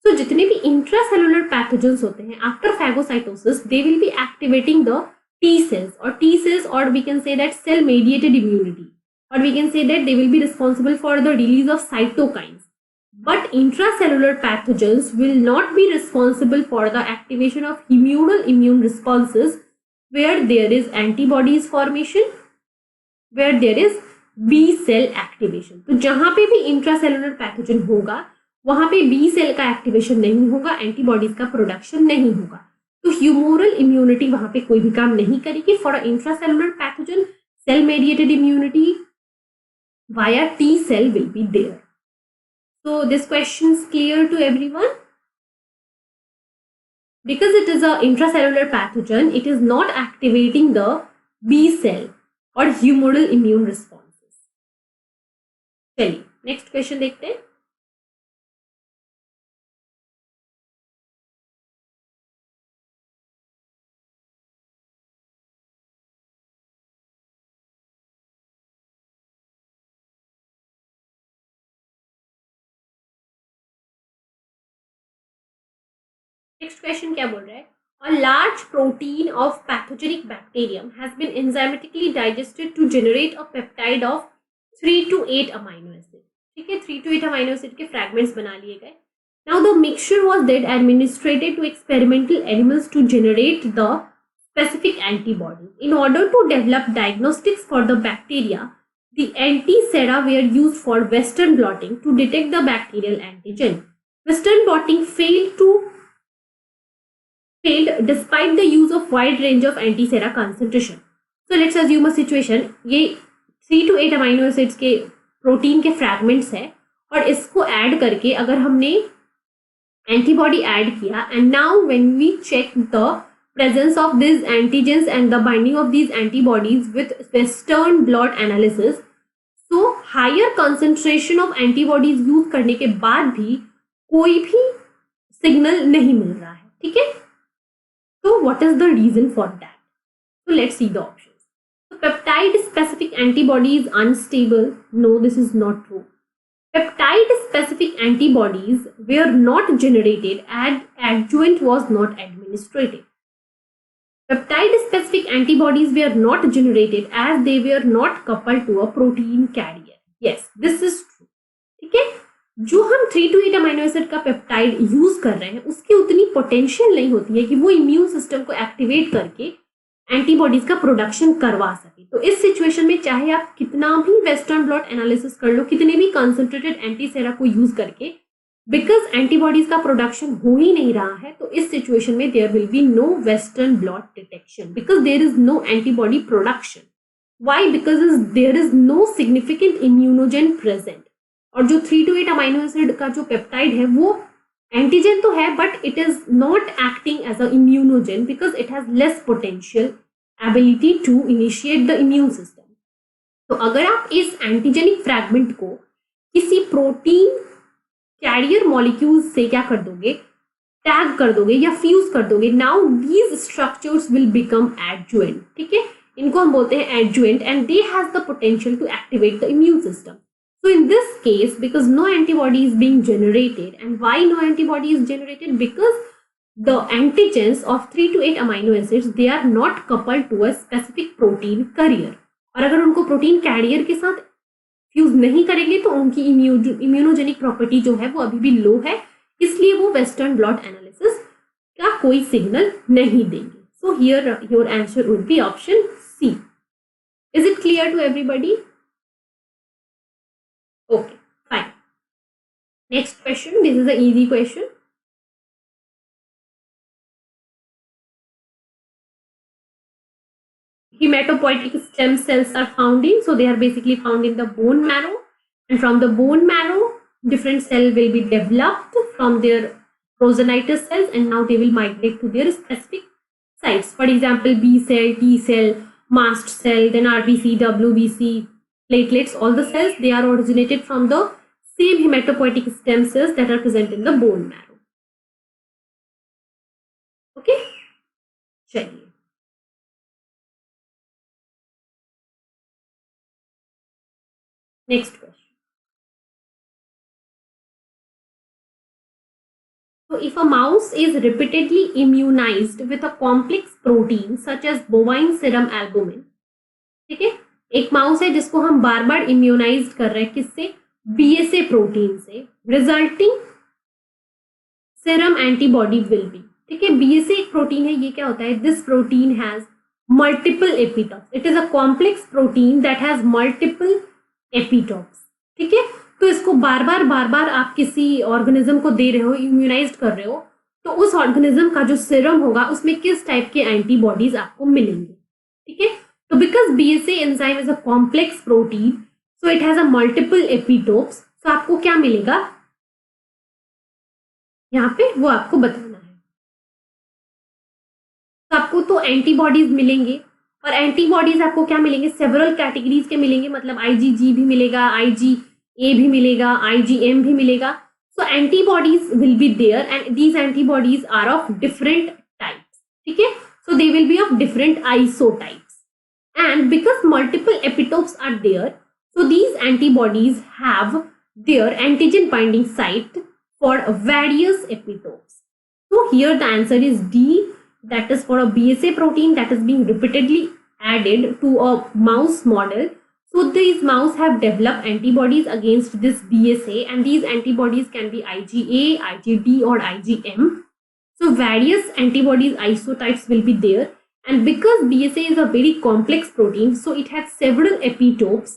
So जितने भी intracellular pathogens होते हैं after phagocytosis they will be activating the T cells, or T cells, or we can say that cell mediated immunity, or we can say that they will be responsible for the release of cytokines. But intracellular pathogens will not be responsible for the activation of humoral immune responses where there is antibodies formation, where there is B cell activation. तो जहां पे भी intracellular pathogen होगा वहां पे B cell का activation नहीं होगा, एंटीबॉडीज का प्रोडक्शन नहीं होगा. तो ह्यूमोरल इम्यूनिटी वहां पे कोई भी काम नहीं करेगी. For a intracellular pathogen cell mediated immunity via T cell will be there. So this question is clear to everyone. Because it is a intracellular pathogen, it is not activating the B cell or humoral immune responses. चलिए next question देखते हैं. Next question क्या बोल रहा है? A large protein of pathogenic bacterium has been enzymatically digested to generate a peptide of 3 to 8 amino acid. ठीक है, 3 to 8 amino acid के fragments बना लिए गए. Now the mixture was then administered to experimental animals to generate the specific antibodies. In order to develop diagnostics for the bacteria, the anti-sera were used for Western blotting to detect the bacterial antigen. Western blotting failed despite the use of wide range of anti-sera concentration. So let's assume a situation, ये 3 to 8 amino acids के protein के fragments है और इसको add करके अगर हमने antibody add किया, and now when we check the presence of these antigens and the binding of these antibodies with Western blot analysis, so higher concentration of antibodies use करने के बाद भी कोई भी सिग्नल नहीं मिल रहा है. ठीक है, so what is the reason for that? So let's see the options. So peptide specific antibody is unstable. No, this is not true. Peptide specific antibodies were not generated and adjuvant was not administered. Peptide specific antibodies were not generated as they were not coupled to a protein carrier. Yes, this is true. ठीक है, जो हम 3 to 8 amino acid का peptide use कर रहे हैं उसकी उतनी पोटेंशियल नहीं होती है कि वो इम्यून सिस्टम को एक्टिवेट करके एंटीबॉडीज का प्रोडक्शन करवा सके। तो इस सिचुएशन में चाहे आप कितना भी वेस्टर्न ब्लॉट एनालिसिस कर लो, कितने भी कंसंट्रेटेड एंटीसेरा को यूज करके, बिकॉज एंटीबॉडीज का प्रोडक्शन हो ही नहीं रहा है, तो इस सिचुएशन में there will be no western blot detection because there is no antibody production. Why? Because there is no significant immunogen present. और जो 3 to 8 अमीनो एसिड का जो पेप्टाइड है वो एंटीजन तो है but it is not acting as a immunogen because it has less potential ability to initiate the immune system. तो अगर आप इस एंटीजेनिक फ्रैगमेंट को किसी प्रोटीन कैरियर मॉलिक्यूल से क्या कर दोगे, टैग कर दोगे या फ्यूज कर दोगे, now these structures will become adjuvant. ठीक है, इनको हम बोलते हैं adjuvant and they has the potential to activate the immune system. So in this case, because no antibody is being generated, and why no antibody is generated? Because the antigens of 3 to 8 amino acids, they are not coupled to a specific protein carrier. और अगर उनको protein career के साथ fuse नहीं करेंगे तो उनकी immunogenic property जो है वो अभी भी लो है, इसलिए वो वेस्टर्न ब्लॉट एनालिसिस का कोई सिग्नल नहीं देंगे। So here your answer would be option C. Is it clear to everybody? Okay, fine. Next question. This is an easy question. Hematopoietic stem cells are found in, so they are basically found in the bone marrow, and from the bone marrow, different cell will be developed from their progenitor cells, and now they will migrate to their specific sites. For example, B cell, T cell, mast cell, then RBC, WBC, platelets, all the cells, they are originated from the same hematopoietic stem cells that are present in the bone marrow. Okay, चलिए next question. So if a mouse is repeatedly immunized with a complex protein such as bovine serum albumin, ठीक है, एक mouse है जिसको हम बार बार immunise कर रहे हैं, किससे? बीएसए प्रोटीन से, resulting serum antibody will be. ठीक है, बीएसए एक प्रोटीन है, ये क्या होता है? This protein has multiple एपिटॉप्स, it is a complex protein that has multiple एपिटॉप्स। ठीक है, तो इसको बार बार आप किसी ऑर्गेनिज्म को दे रहे हो, इम्यूनाइज कर रहे हो, तो उस ऑर्गेनिज्म का जो सीरम होगा उसमें किस टाइप के एंटीबॉडीज आपको मिलेंगे। ठीक है, तो because BSA enzyme is a complex protein, so it has a multiple epitopes, तो आपको क्या मिलेगा यहाँ पे वो आपको बताना है। तो आपको तो एंटीबॉडीज मिलेंगे, और एंटीबॉडीज आपको क्या मिलेंगे? सेवरल कैटेगरीज के मिलेंगे, मतलब आईजीजी भी मिलेगा, आईजीए भी मिलेगा, आईजीएम भी मिलेगा। So antibodies will be there and these antibodies are of different types. ठीक है, so they will be of different isotypes, and because multiple epitopes are there, so these antibodies have their antigen binding site for various epitopes. So here the answer is D, that is for a BSA protein that is being repeatedly added to a mouse model. So these mouse have developed antibodies against this BSA, and these antibodies can be IgA, IgD or IgM. So various antibodies isotypes will be there. And because BSA is a very complex protein, so it has several epitopes.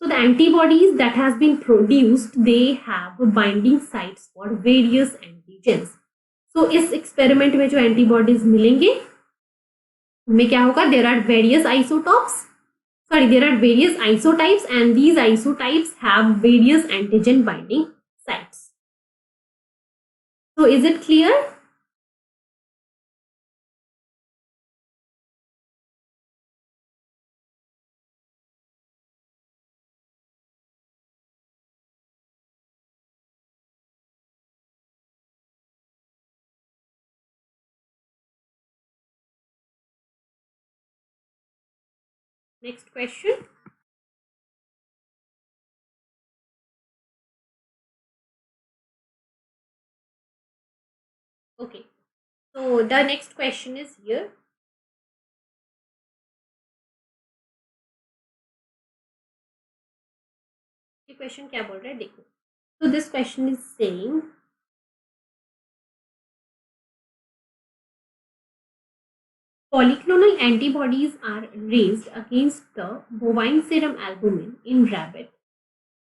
So the antibodies that has been produced, they have binding sites for various antigens. So इस experiment में जो antibodies मिलेंगे उनमें क्या होगा? There are various isotopes. Sorry, there are various isotypes, and these isotypes have various antigen binding sites. So is it clear? Next question. Okay, so the next question is here. ये question क्या बोल रहा है देखो. So this question is saying polyclonal antibodies are raised against the bovine serum albumin in rabbit.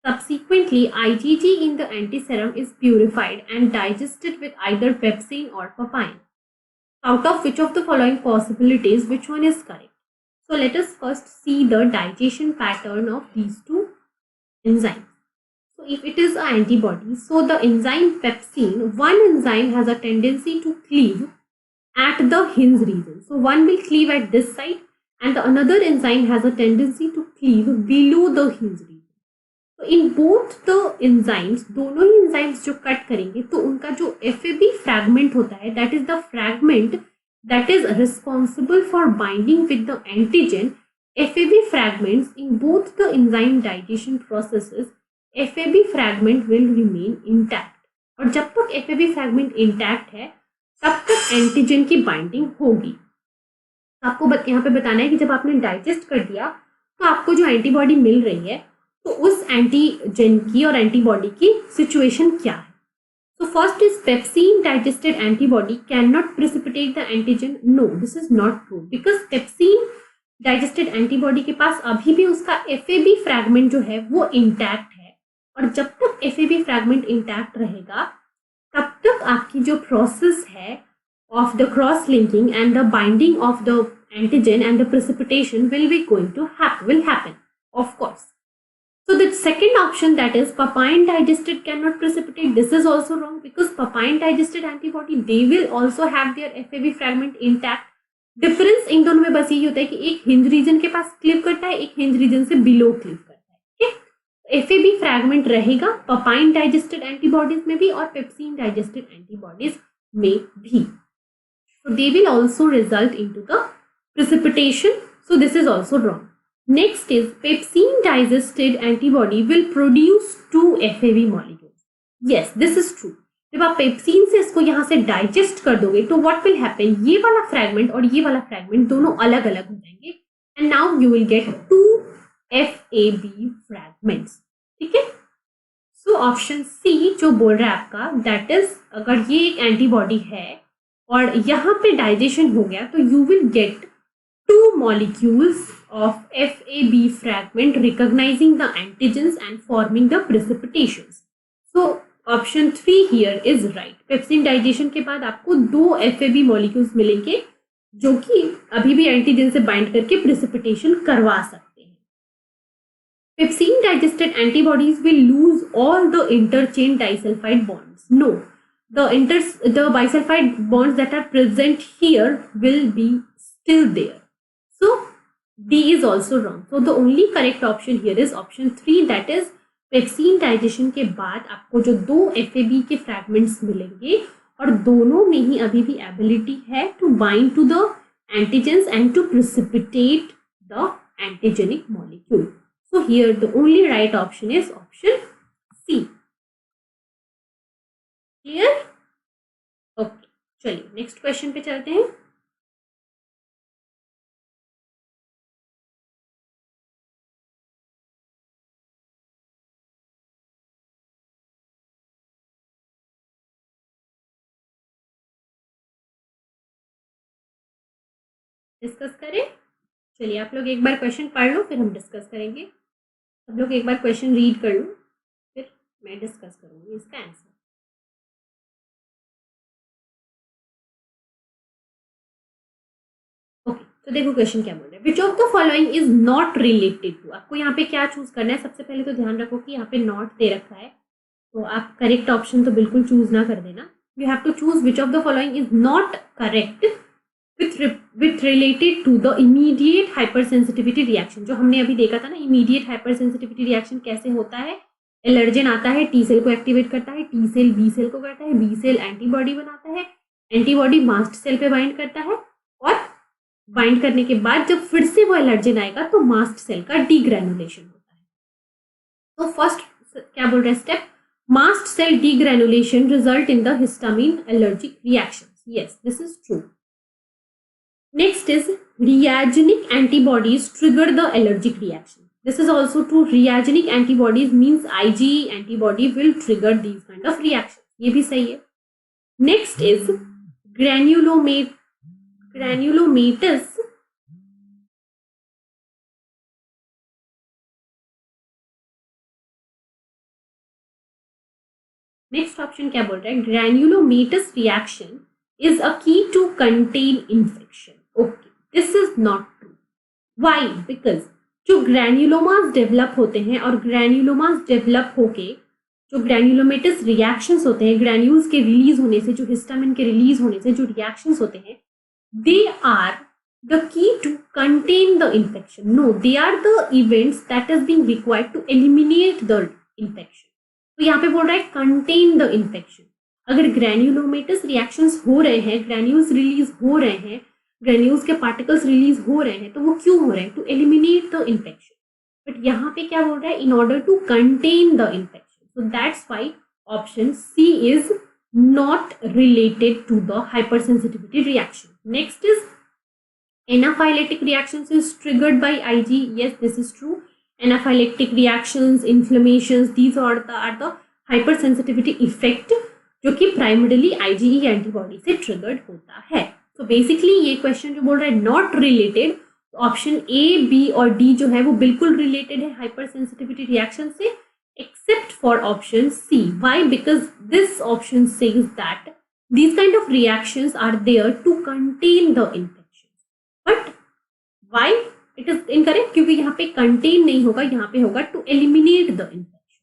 Subsequently, IgG in the antiserum is purified and digested with either pepsine or papain. Out of which of the following possibilities, which one is correct? So let us first see the digestion pattern of these two enzymes. So if it is an antibody, so the enzyme pepsine, one enzyme has a tendency to cleave at the hinge region. So one will cleave at this side and the another enzyme has a tendency to cleave below the hinge region. तो in both the enzymes, दोनों ही enzymes जो cut करेंगे तो उनका जो FAB fragment होता है that is the fragment that is responsible for binding with the antigen. FAB fragments in both the enzyme digestion processes, FAB fragment will remain intact. और जब तक एफएबी फ्रैगमेंट इंटैक्ट है तब तक एंटीजन की binding होगी. आपको यहाँ पे बताना है कि जब आपने डाइजेस्ट कर दिया तो आपको जो एंटीबॉडी मिल रही है तो उस एंटीजन की और एंटीबॉडी की सिचुएशन क्या है. So first is pepsin digested antibody can not precipitate the antigen. No, this is not true because pepsin digested antibody के पास अभी भी उसका एफएबी फ्रैगमेंट जो है वो इंटैक्ट है. और जब तक एफएबी फ्रैगमेंट इंटैक्ट रहेगा तब तक आपकी जो प्रोसेस है of the cross linking and the binding of the antigen and the precipitation will happen, of course. So the second option, that is papain digested cannot precipitate, this is also wrong because papain digested antibody they will also have their FAB fragment intact. Difference in दोनों में बस यही होता है कि एक hinge region के पास cleave करता है, एक हिंज रीजन से बिलो क्लीव करता है. ठीक है, FAB फ्रैगमेंट रहेगा papain digested एंटीबॉडीज में भी और पेप्सिन डाइजेस्टेड एंटीबॉडीज में भी. So they will also result into the precipitation. So this is also wrong. Next is pepsine digested antibody will produce 2 FAB molecules. Yes, this is true. जब आप pepsin से इसको यहाँ से डाइजेस्ट कर दोगे तो what will happen? ये वाला फ्रैगमेंट और ये वाला फ्रैगमेंट दोनों अलग अलग हो जाएंगे and now you will get 2 FAB fragments. ठीक है. So ऑप्शन C जो बोल रहा है आपका that is अगर ये एक एंटीबॉडी है और यहाँ पे डाइजेशन हो गया तो you will get 2 molecules of FAB fragment recognizing the antigens and forming the precipitations. So option 3 here is right. Pepsin digestion के बाद आपको 2 FAB molecules मिलेंगे जो कि अभी भी एंटीजन से बाइंड करके प्रिसिपिटेशन करवा सकते हैं. Pepsin digested antibodies will lose all the interchain disulphide bonds. No, the bisulfide bonds that are present here will be still there. So D is also wrong. So the only correct option here is option 3, that is pepsin digestion के बाद आपको जो 2 FAB के fragments मिलेंगे और दोनों में ही अभी भी एबिलिटी है to bind to the antigens and to precipitate the antigenic molecule. So here the only right option is option C. Clear? Okay, चलिए नेक्स्ट क्वेश्चन पे चलते हैं. डिस्कस करें. चलिए आप लोग एक बार क्वेश्चन पढ़ लो फिर हम डिस्कस करेंगे. सब लोग एक बार क्वेश्चन रीड कर लो फिर मैं डिस्कस करूंगी इसका आंसर. ओके, तो देखो क्वेश्चन क्या बोल रहे हैं. Which of the following is not related to. आपको यहाँ पे क्या चूज करना है. सबसे पहले तो ध्यान रखो कि यहाँ पे नॉट दे रखा है तो आप करेक्ट ऑप्शन तो बिल्कुल चूज ना कर देना. You have to choose which of the following is not correct with related to the immediate hypersensitivity reaction. जो हमने अभी देखा था ना, immediate hypersensitivity reaction कैसे होता है. एलर्जन आता है, टी सेल को एक्टिवेट करता है, टी सेल बी सेल को करता है, बी सेल एंटीबॉडी बनाता है, एंटीबॉडी मास्ट सेल पे बाइंड करता है और बाइंड करने के बाद जब फिर से वो एलर्जन आएगा तो मास्ट सेल का डीग्रेनुलेशन होता है. तो फर्स्ट क्या बोल रहे हैं step, Mast cell degranulation result in the histamine allergic reactions. Yes, this is true. Next is reagenic antibodies trigger the allergic reaction. This is also true. Reagenic antibodies means IgE antibody will trigger these kind of reactions. ये भी सही है. Next is granulomatous next option क्या बोल रहा है? Granulomatous reaction is a key to contain infection. Okay, this is not true. Why? Because जो granulomas develop होते हैं और ग्रैन्युलोमास डेवलप होके जो ग्रैन्युलोमेटस रिएक्शंस होते हैं, ग्रैन्यूल्स के रिलीज होने से, जो हिस्टामिन के रिलीज होने से जो रिएक्शंस होते हैं, they are the key to contain the infection. No, they are the events that is being required to eliminate the infection. तो यहाँ पे बोल रहा है कंटेन द इन्फेक्शन. अगर ग्रैन्युलोमेटस रिएक्शंस हो रहे हैं, ग्रैन्यूल्स रिलीज हो रहे हैं, ग्रैन्यूल्स के पार्टिकल्स रिलीज हो रहे हैं, तो वो क्यों हो रहे हैं? To eliminate the infection. But यहाँ पे क्या बोल रहा है? In order to contain the infection. So that's why option C is not related to the hypersensitivity reaction. Next is anaphylactic reactions is triggered by IgE. Yes, this is true. Anaphylactic reactions, inflammations, these are the hypersensitivity effect जो कि primarily IgE antibody से triggered होता है. तो basically ये question जो बोल रहा है not related, option A, B और डी जो है वो बिल्कुल रिलेटेड है हाइपरसेंसिटिविटी रिएक्शन से, except for option C. Why? Because this option says that these kind of reactions are there to contain the infection. But why it is incorrect? क्योंकि यहाँ पे contain नहीं होगा, यहाँ पे होगा to eliminate the infection.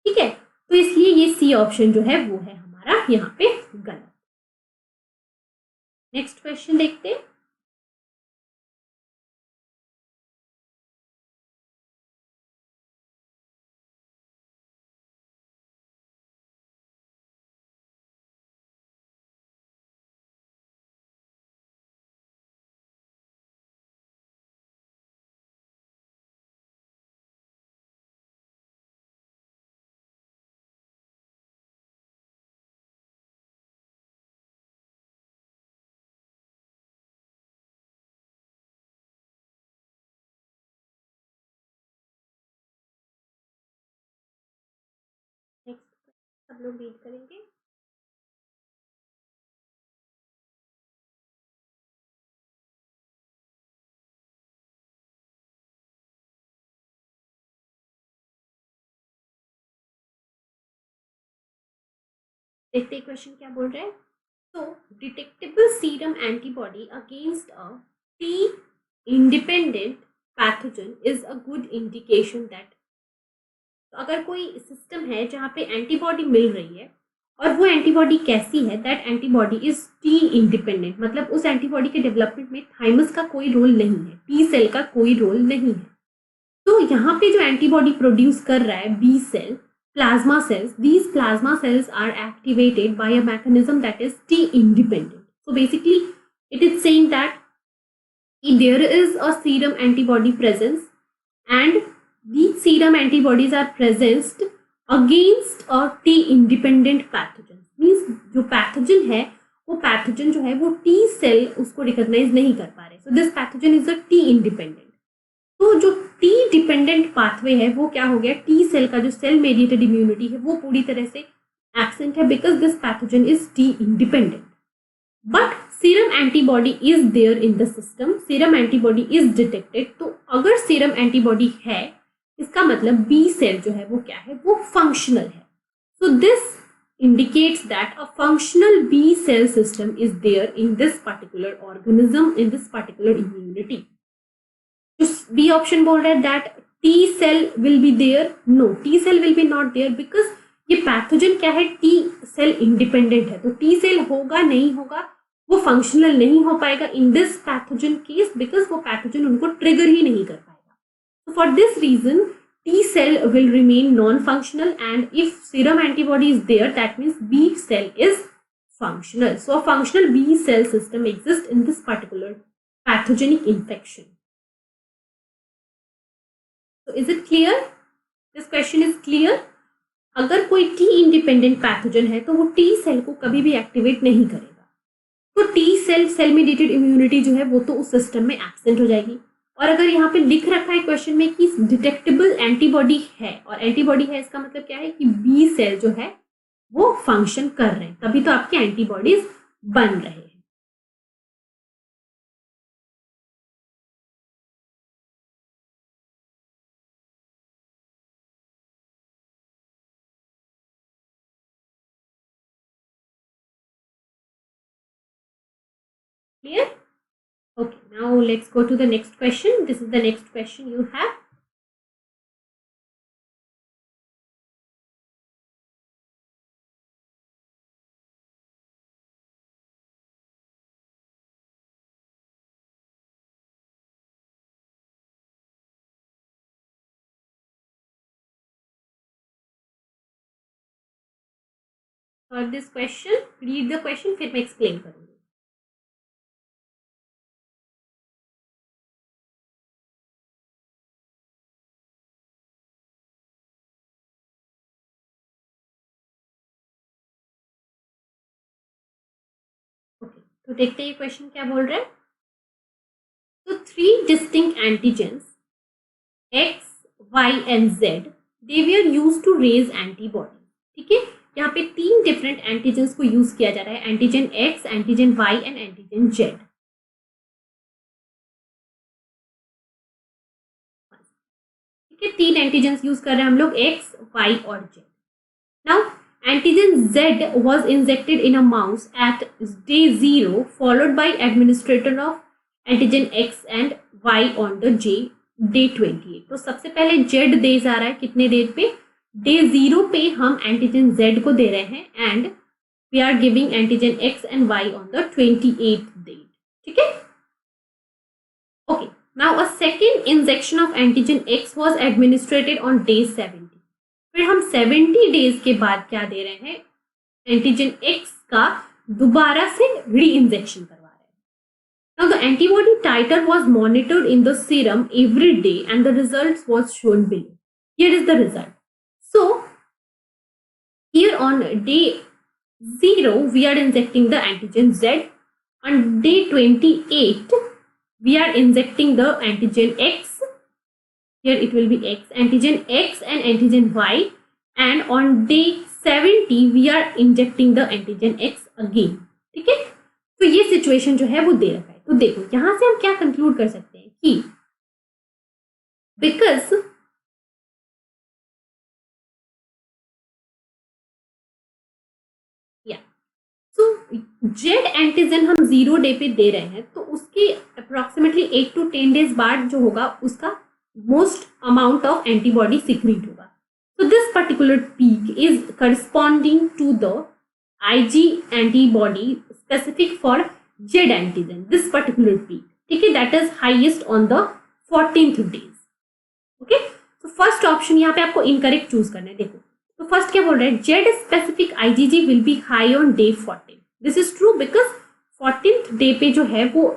ठीक है, तो इसलिए ये C ऑप्शन जो है वो है हमारा यहाँ पे गलत. नेक्स्ट क्वेश्चन देखते हैं. नेक्स्ट सब लोग रीड करेंगे. देखते हैं क्वेश्चन क्या बोल रहे हैं. So, detectable serum antibody against a T-independent pathogen is a good indication that. तो अगर कोई सिस्टम है जहाँ पे एंटीबॉडी मिल रही है और वो एंटीबॉडी कैसी है, that antibody is T independent, मतलब उस एंटीबॉडी के डेवलपमेंट में थाइमस का कोई रोल नहीं है, टी सेल का कोई रोल नहीं है. तो यहाँ पे जो एंटीबॉडी प्रोड्यूस कर रहा है B cell, plasma cells, these plasma cells are activated by a mechanism that is T independent. So basically it is saying that there is a serum antibody presence and these serum antibodies are present against a T independent pathogen. Means जो pathogen है वो pathogen जो है वो T cell उसको recognize नहीं कर पा रहे. So this pathogen is a T independent. तो जो टी डिपेंडेंट पाथवे है वो क्या हो गया? टी सेल का जो सेल मेडिएटेड इम्यूनिटी है वो पूरी तरह से एब्सेंट है because this pathogen is T independent. But serum antibody is there in the system, serum antibody is detected. तो अगर सीरम एंटीबॉडी है इसका मतलब बी सेल जो है वो क्या है? वो फंक्शनल है. So this indicates that a functional B cell system is there in this particular organism, in this particular immunity. B option बोल रहा है that T cell will be there. No, T cell will be not there because ये pathogen क्या है? T cell independent है. तो T cell होगा नहीं होगा, वो फंक्शनल नहीं हो पाएगा in this pathogen case because वो पैथोजन उनको ट्रिगर ही नहीं कर पाएगा. तो for this reason T cell will remain non-functional, and if serum antibody is there, that means B cell is functional. So a functional B cell system exists in this particular pathogenic infection. So is it clear? This question is clear. अगर कोई T independent pathogen है तो वो T cell को कभी भी activate नहीं करेगा। तो टी सेल मीडिएटेड इम्यूनिटी जो है वो तो उस सिस्टम में एब्सेंट हो जाएगी। और अगर यहाँ पे लिख रखा है क्वेश्चन में कि डिटेक्टेबल एंटीबॉडी है, और एंटीबॉडी है इसका मतलब क्या है कि बी सेल जो है वो फंक्शन कर रहे हैं, तभी तो आपके एंटीबॉडीज बन रहे हैं। Clear? Okay, now let's go to the next question. This is the next question you have. For this question, read the question, फिर मैं explain करूँगी. Okay, तो देखते हैं ये क्वेश्चन क्या बोल रहा है. तो 3 distinct antigens X, Y and Z, they were used to raise antibody. ठीक है, यहाँ पे 3 डिफरेंट एंटीजेंस को यूज किया जा रहा है, antigen X, antigen Y and antigen Z. ठीक है, 3 एंटीजेंस यूज कर रहे हैं हम लोग, X, Y और Z. Now antigen Z was injected in a mouse at day 0 followed by administration of antigen X and Y on the day 28. तो सबसे पहले Z डेज आ रहा है, कितने डेज पे, डे 0 पे हम एंटीजन Z को दे रहे हैं and we are giving antigen X and Y on the 28th day. ठीक है, okay. Now a second injection of antigen X was administered on day 70. फिर हम 70 डेज के बाद क्या दे रहे हैं, एंटीजन X का दोबारा से री इंजेक्शन करवा रहे हैं. Now the antibody titre was monitored in the serum every day and the results was shown below. Here is the result. So here on day 0 we are injecting the antigen Z. On day 28 we are injecting the antigen X. Here it will be X, antigen X and antigen Y, and on day 70 we are injecting the antigen X again. ठीक है, तो ये situation जो है वो दे रखा है. तो देखो यहां से हम क्या कंक्लूड कर सकते हैं कि बिकॉज जेड एंटीजन हम 0 डे पे दे रहे हैं, तो उसके अप्रोक्सीमेटली 8 to 10 डेज बाद जो होगा उसका most amount of antibody secrete होगा. So this particular peak is corresponding to the Ig antibody specific for Z antigen. This particular peak, ठीक है, that is highest on the 14th days. Okay, so first option यहाँ पे आपको incorrect choose करना है. देखो तो फर्स्ट क्या बोल रहा है, Z specific IgG will be high on day 14. This is true because 14th day पे जो है वो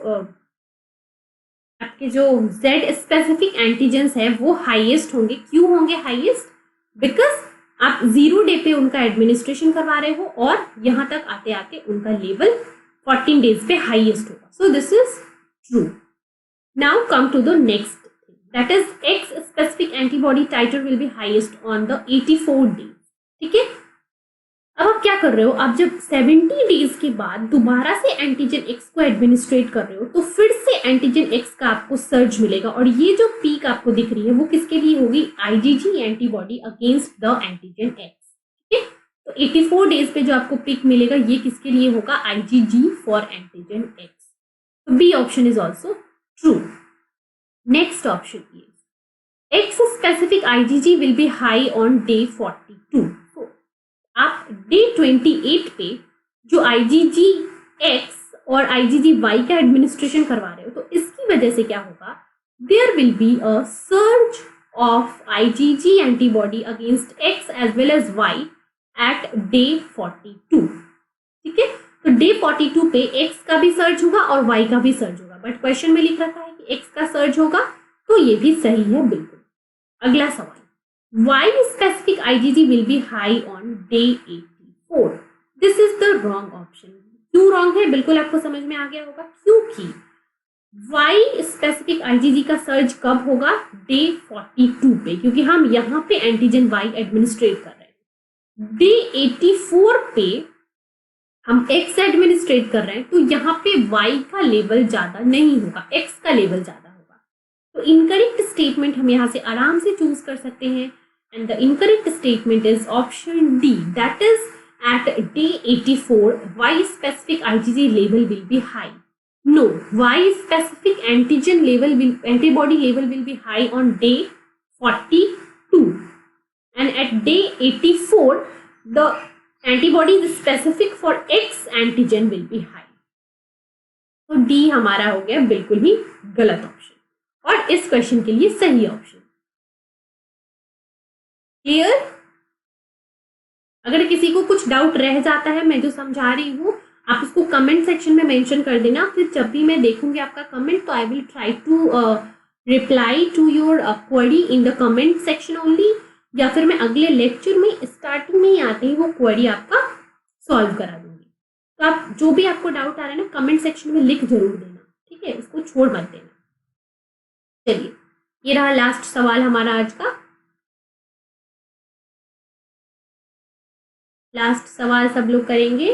आपके जो Z स्पेसिफिक एंटीजेंस है वो हाईएस्ट होंगे. क्यों होंगे हाईएस्ट, बिकॉज आप 0 डे पे उनका एडमिनिस्ट्रेशन करवा रहे हो और यहां तक आते आते उनका लेवल 14 डेज पे हाईएस्ट होगा. So this is true. Now come to the next, that is X specific antibody titre will be highest on the 84 days. ठीक है, अब आप क्या कर रहे हो, आप जब 70 डेज के बाद दोबारा से एंटीजन X को एडमिनिस्ट्रेट कर रहे हो तो फिर से एंटीजन X का आपको सर्ज मिलेगा. और ये जो पीक आपको दिख रही है वो किसके लिए होगी, IgG antibody against the antigen X. ठीक है, तो 84 डेज पे जो आपको पीक मिलेगा ये किसके लिए होगा, IgG फॉर एंटीजन X. तो B option is also true. Next option is X specific IgG will be high on day 42. आप डे 28 पे जो IgG X और IgG Y का एडमिनिस्ट्रेशन करवा रहे हो तो इसकी वजह से क्या होगा, there will be a surge of IgG antibody against X as well as Y at day 42. ठीक है, तो डे 42 पे X का भी सर्ज होगा और Y का भी सर्ज होगा, बट क्वेश्चन में लिख रखा है कि X का सर्ज होगा, तो ये भी सही है बिल्कुल. अगला सवाल, Y specific IgG will be high on day 84. This is the wrong option. क्यों wrong है बिल्कुल आपको समझ में आ गया होगा, क्योंकि Y स्पेसिफिक IgG का सर्ज कब होगा, डे 42 पे, क्योंकि हम यहाँ पे एंटीजन Y एडमिनिस्ट्रेट कर रहे हैं। डे 84 पे हम X एडमिनिस्ट्रेट कर रहे हैं, तो यहाँ पे Y का लेवल ज्यादा नहीं होगा, X का लेवल ज्यादा होगा। तो इनकरेक्ट स्टेटमेंट हम यहाँ से आराम से चूज कर सकते हैं, and the incorrect statement is option D, that is at day 84 Y specific IgG level will be high. No, Y specific antibody level will be high on day 42, and at day 84 the antibodies specific for X antigen will be high. तो D हमारा हो गया बिल्कुल ही गलत option और इस question के लिए सही ऑप्शन। क्लियर? अगर किसी को कुछ डाउट रह जाता है मैं जो समझा रही हूँ, आप उसको कमेंट सेक्शन में मेंशन कर देना, फिर जब भी मैं देखूंगी आपका कमेंट तो I will try to reply to your query in the comment section only, या फिर मैं अगले लेक्चर में स्टार्टिंग में ही आते ही वो क्वेरी आपका सॉल्व करा दूंगी। तो आप जो भी आपको डाउट आ रहा है ना कमेंट सेक्शन में लिख जरूर देना, ठीक है, उसको छोड़ मत देना। चलिए, ये रहा लास्ट सवाल हमारा आज का। लास्ट सवाल सब लोग करेंगे।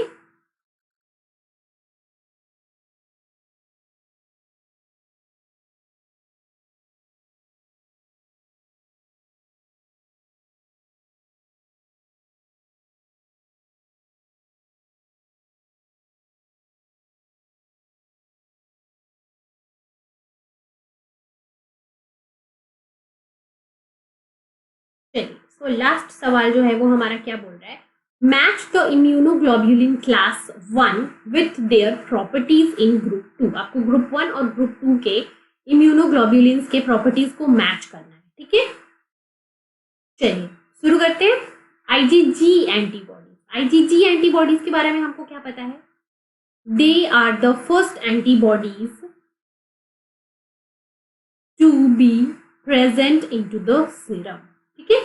चलिए, सो लास्ट सवाल जो है वो हमारा क्या बोल रहा है, match the immunoglobulin class 1 with their properties in group 2। आपको ग्रुप 1 और ग्रुप 2 के इम्यूनोग्लोब्यूलिन्स के प्रॉपर्टीज को मैच करना है, ठीक है। चलिए शुरू करते हैं। आईजीजी एंटीबॉडीज, आईजीजी एंटीबॉडीज के बारे में हमको क्या पता है, they are the first antibodies to be present into the serum, ठीक है।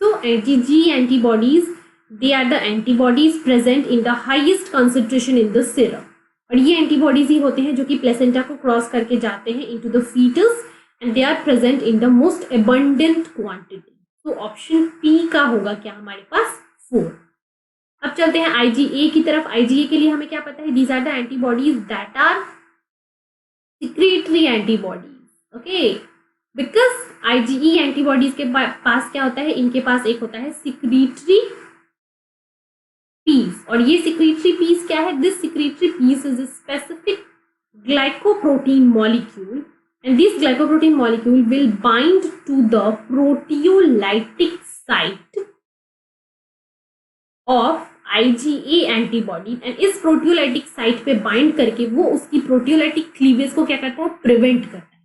सो IgG antibodies, they are the antibodies present in the highest concentration in the serum, और ये एंटीबॉडीज ही होते हैं जो कि प्लेसेंटा को क्रॉस करके जाते हैं into the foetus and they are present in the most abundant quantity. तो ऑप्शन पी का होगा क्या हमारे पास 4। अब चलते हैं IgA की तरफ। IgA के लिए हमें क्या पता है, these are the antibodies that are secretory antibodies, okay, because IgE antibodies के पास क्या होता है, इनके पास एक होता है सिक्रीटरी पीस, और ये सिक्रीटरी पीस क्या है, this secretory piece is a specific glycoprotein molecule and this glycoprotein molecule will bind to the proteolytic site of IgA antibody and इस proteolytic site पे bind करके वो उसकी proteolytic cleavage को क्या करता है, prevent करता है,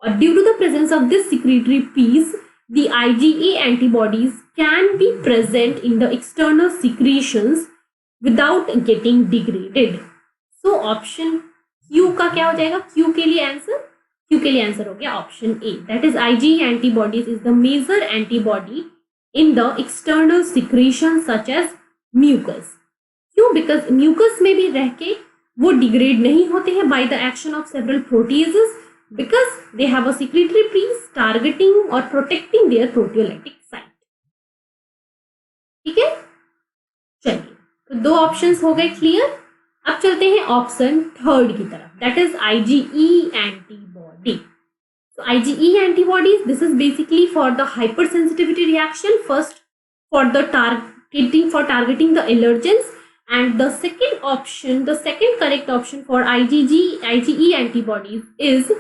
और due to the presence of this secretory piece the IgA antibodies can be present in the external secretions without getting degraded. So option Q का क्या हो जाएगा, Q के लिए आंसर हो गया option A, that is IgA antibodies is the major antibody in the external secretion such as mucus. क्यों? Because mucus में भी रह के वो डिग्रेड नहीं होते हैं by the action of several proteases because they have a secretory piece targeting or protecting their proteolytic site. ठीक है, चलिए, तो दो ऑप्शंस हो गए क्लियर। अब चलते हैं ऑप्शन थर्ड की तरफ, that is IgE antibody. So IgE antibodies, this is basically for the hypersensitivity reaction, first for the targeting the allergens, and the second correct option for IgE antibodies is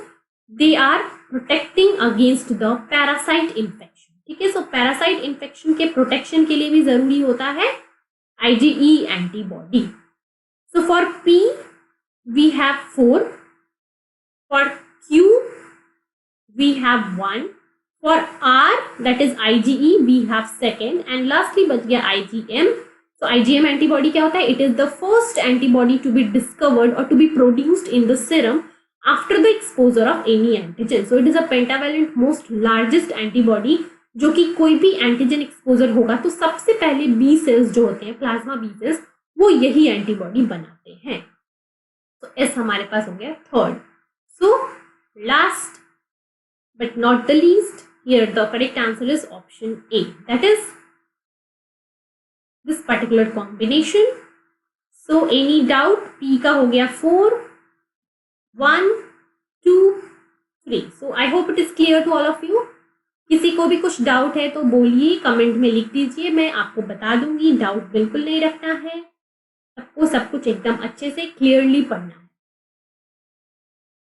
they are protecting against the parasite infection, ठीक है। सो parasite infection के protection के लिए भी जरूरी होता है IgE antibody. So for P we have 4, for Q we have 1, for R that is IgE we have second, and lastly बच गया IgM. So IgM antibody क्या होता है, it is the first antibody to be discovered or to be produced in the serum after the exposure of any antigen. So it is a pentavalent most largest antibody जो कि कोई भी antigen exposure होगा तो सबसे पहले B sales जो होते हैं, प्लाज्मा बी सेल्स, वो यही एंटीबॉडी बनाते हैं। तो एस हमारे पास हो गया third. So last but not the least, here the correct answer is option A, that is this particular combination. So any doubt? P का हो गया 4, 1, 2, 3। So I hope it is clear to all of you. किसी को भी कुछ doubt है तो बोलिए, कमेंट में लिख दीजिए, मैं आपको बता दूंगी। डाउट बिल्कुल नहीं रखना है, सबको सब कुछ एकदम अच्छे से क्लियरली पढ़ना है,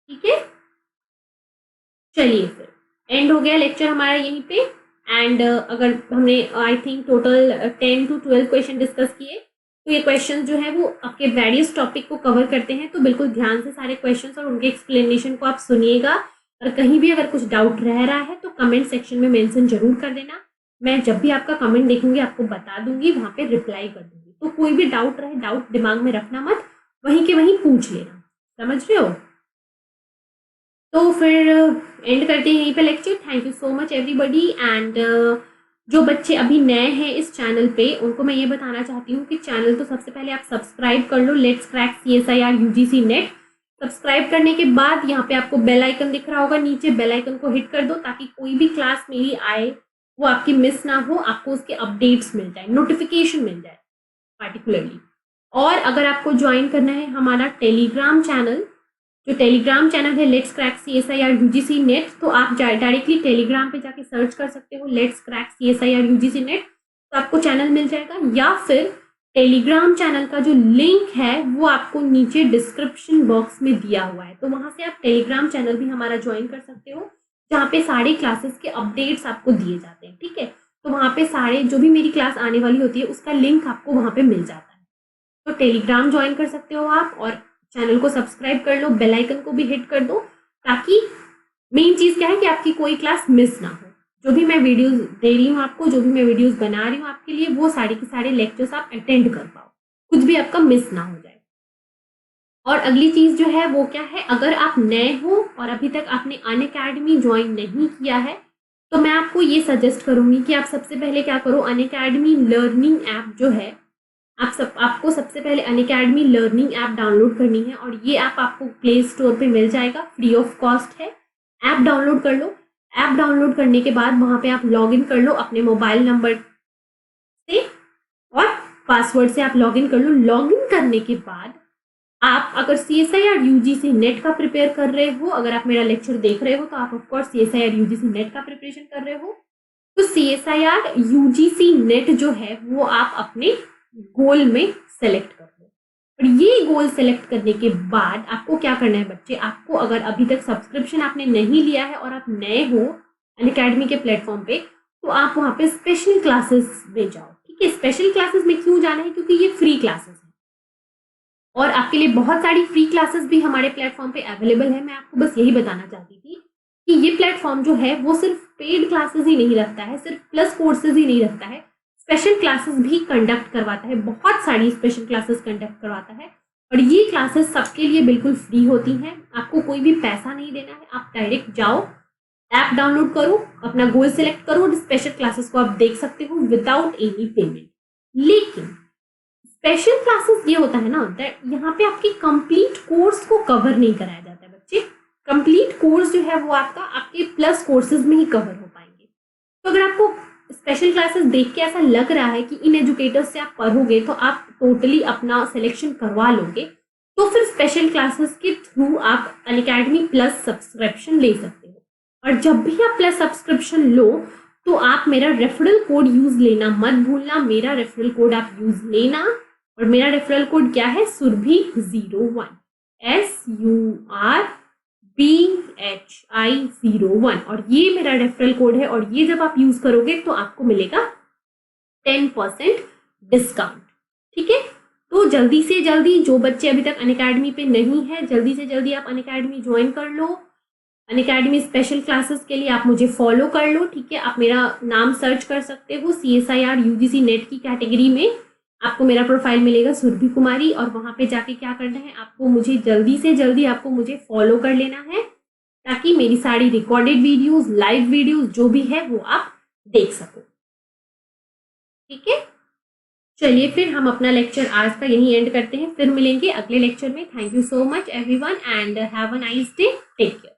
ठीक है। चलिए फिर एंड हो गया लेक्चर हमारा यहीं पे। एंड अगर हमने I think total 10 to 12 question discuss किए, तो ये क्वेश्चन जो है वो आपके वेरियस टॉपिक को कवर करते हैं, तो बिल्कुल ध्यान से सारे क्वेश्चंस और उनके एक्सप्लेनेशन को आप सुनिएगा। और कहीं भी अगर कुछ डाउट रह रहा है तो कमेंट सेक्शन में मेंशन जरूर कर देना, मैं जब भी आपका कमेंट देखूंगी आपको बता दूंगी, वहां पे रिप्लाई कर दूंगी। तो कोई भी डाउट रहे, डाउट दिमाग में रखना मत, वहीं के वहीं पूछ लेना, समझ रहे हो। तो फिर एंड करते हैं यहीं पे lecture. Thank you so much everybody. And जो बच्चे अभी नए हैं इस चैनल पे, उनको मैं ये बताना चाहती हूँ कि चैनल तो सबसे पहले आप सब्सक्राइब कर लो, let's crack CSIR UGC NET. Subscribe करने के बाद यहाँ पे आपको बेल आइकन दिख रहा होगा, नीचे बेल आइकन को हिट कर दो ताकि कोई भी क्लास मेरी आए वो आपकी मिस ना हो, आपको उसके अपडेट्स मिल जाए, नोटिफिकेशन मिल जाए पार्टिकुलरली। और अगर आपको ज्वाइन करना है हमारा टेलीग्राम चैनल, जो टेलीग्राम चैनल है let's crack CSIR UGC net, तो आप डायरेक्टली टेलीग्राम पे जाके सर्च कर सकते हो let's crack CSIR UGC net, तो आपको चैनल मिल जाएगा। या फिर टेलीग्राम चैनल का जो लिंक है वो आपको नीचे डिस्क्रिप्शन बॉक्स में दिया हुआ है, तो वहां से आप टेलीग्राम चैनल भी हमारा ज्वाइन कर सकते हो, जहाँ पे सारे क्लासेस के अपडेट्स आपको दिए जाते हैं, ठीक है। तो वहां पे सारे जो भी मेरी क्लास आने वाली होती है उसका लिंक आपको वहां पे मिल जाता है, तो टेलीग्राम ज्वाइन कर सकते हो आप, और चैनल को सब्सक्राइब कर लो, बेल आइकन को भी हिट कर दो, ताकि मेन चीज क्या है कि आपकी कोई क्लास मिस ना हो। जो भी मैं वीडियोस दे रही हूँ आपको, जो भी मैं वीडियोस बना रही हूँ आपके लिए, वो सारे के सारे लेक्चर्स आप अटेंड कर पाओ, कुछ भी आपका मिस ना हो जाए। और अगली चीज जो है वो क्या है, अगर आप नए हो और अभी तक आपने अनअकैडमी ज्वाइन नहीं किया है, तो मैं आपको ये सजेस्ट करूंगी कि आप सबसे पहले क्या करो, अनअकैडमी लर्निंग ऐप जो है, आपको सबसे पहले अनअकैडमी लर्निंग ऐप डाउनलोड करनी है, और ये ऐप आपको प्ले स्टोर पे मिल जाएगा, फ्री ऑफ कॉस्ट है। ऐप डाउनलोड कर लो। ऐप डाउनलोड करने के बाद वहां पे आप लॉग इन कर लो अपने मोबाइल नंबर से, और पासवर्ड से आप लॉग इन कर लो। लॉग इन करने के बाद आप अगर CSIR UGC नेट का प्रिपेयर कर रहे हो, अगर आप मेरा लेक्चर देख रहे हो तो आप ऑफकोर्स CSIR UGC नेट का प्रिपरेशन कर रहे हो, तो CSIR UGC नेट जो है वो आप अपने गोल में सेलेक्ट कर लो। और ये गोल सेलेक्ट करने के बाद आपको क्या करना है बच्चे, आपको अगर अभी तक सब्सक्रिप्शन आपने नहीं लिया है और आप नए हो अनअकैडमी के प्लेटफॉर्म पे, तो आप वहां पे स्पेशल क्लासेस में जाओ, ठीक है। स्पेशल क्लासेस में क्यों जाना है, क्योंकि ये फ्री क्लासेस है, और आपके लिए बहुत सारी फ्री क्लासेस भी हमारे प्लेटफॉर्म पे अवेलेबल है। मैं आपको बस यही बताना चाहती थी कि ये प्लेटफॉर्म जो है वो सिर्फ पेड क्लासेस ही नहीं रखता है, सिर्फ प्लस कोर्सेज ही नहीं रखता है, स्पेशल क्लासेस भी कंडक्ट करवाता है, बहुत सारी स्पेशल क्लासेस कंडक्ट करवाता है। और ये क्लासेस सबके लिए बिल्कुल फ्री होती हैं, आपको कोई भी पैसा नहीं देना है, आप डायरेक्ट जाओ, ऐप डाउनलोड करो, अपना गोल सेलेक्ट करो, और स्पेशल क्लासेस को आप देख सकते हो विदाउट एनी पेमेंट। लेकिन स्पेशल क्लासेस ये होता है ना, यहाँ पे आपकी कंप्लीट कोर्स को कवर नहीं कराया जाता है बच्चे। कंप्लीट कोर्स जो है वो आपके प्लस कोर्सेज में ही कवर हो पाएंगे। तो अगर आपको स्पेशल क्लासेस देख के ऐसा लग रहा है कि इन एजुकेटर्स से आप पढ़ोगे तो आप टोटली अपना सिलेक्शन करवा लोगे, तो फिर स्पेशल क्लासेस के थ्रू आप अनअकैडमी प्लस सब्सक्रिप्शन ले सकते हो। और जब भी आप प्लस सब्सक्रिप्शन लो तो आप मेरा रेफरल कोड यूज लेना मत भूलना। मेरा रेफरल कोड आप यूज लेना, और मेरा रेफरल कोड क्या है, सुरभि01, SURBHI01, और ये मेरा रेफरल कोड है, और ये जब आप यूज करोगे तो आपको मिलेगा 10% डिस्काउंट, ठीक है। तो जल्दी से जल्दी जो बच्चे अभी तक अनअकैडमी पे नहीं है, जल्दी से जल्दी आप अनअकैडमी ज्वाइन कर लो। अनअकैडमी स्पेशल क्लासेस के लिए आप मुझे फॉलो कर लो, ठीक है। आप मेरा नाम सर्च कर सकते हो CSIR UGC नेट की कैटेगरी में, आपको मेरा प्रोफाइल मिलेगा सुरभि कुमारी, और वहां पे जाके क्या करना है, आपको मुझे जल्दी से जल्दी आपको मुझे फॉलो कर लेना है, ताकि मेरी सारी रिकॉर्डेड वीडियोस, लाइव वीडियोस जो भी है वो आप देख सको। ठीक है, चलिए फिर हम अपना लेक्चर आज का यहीं एंड करते हैं, फिर मिलेंगे अगले लेक्चर में। Thank you so much everyone and have a nice day, take care.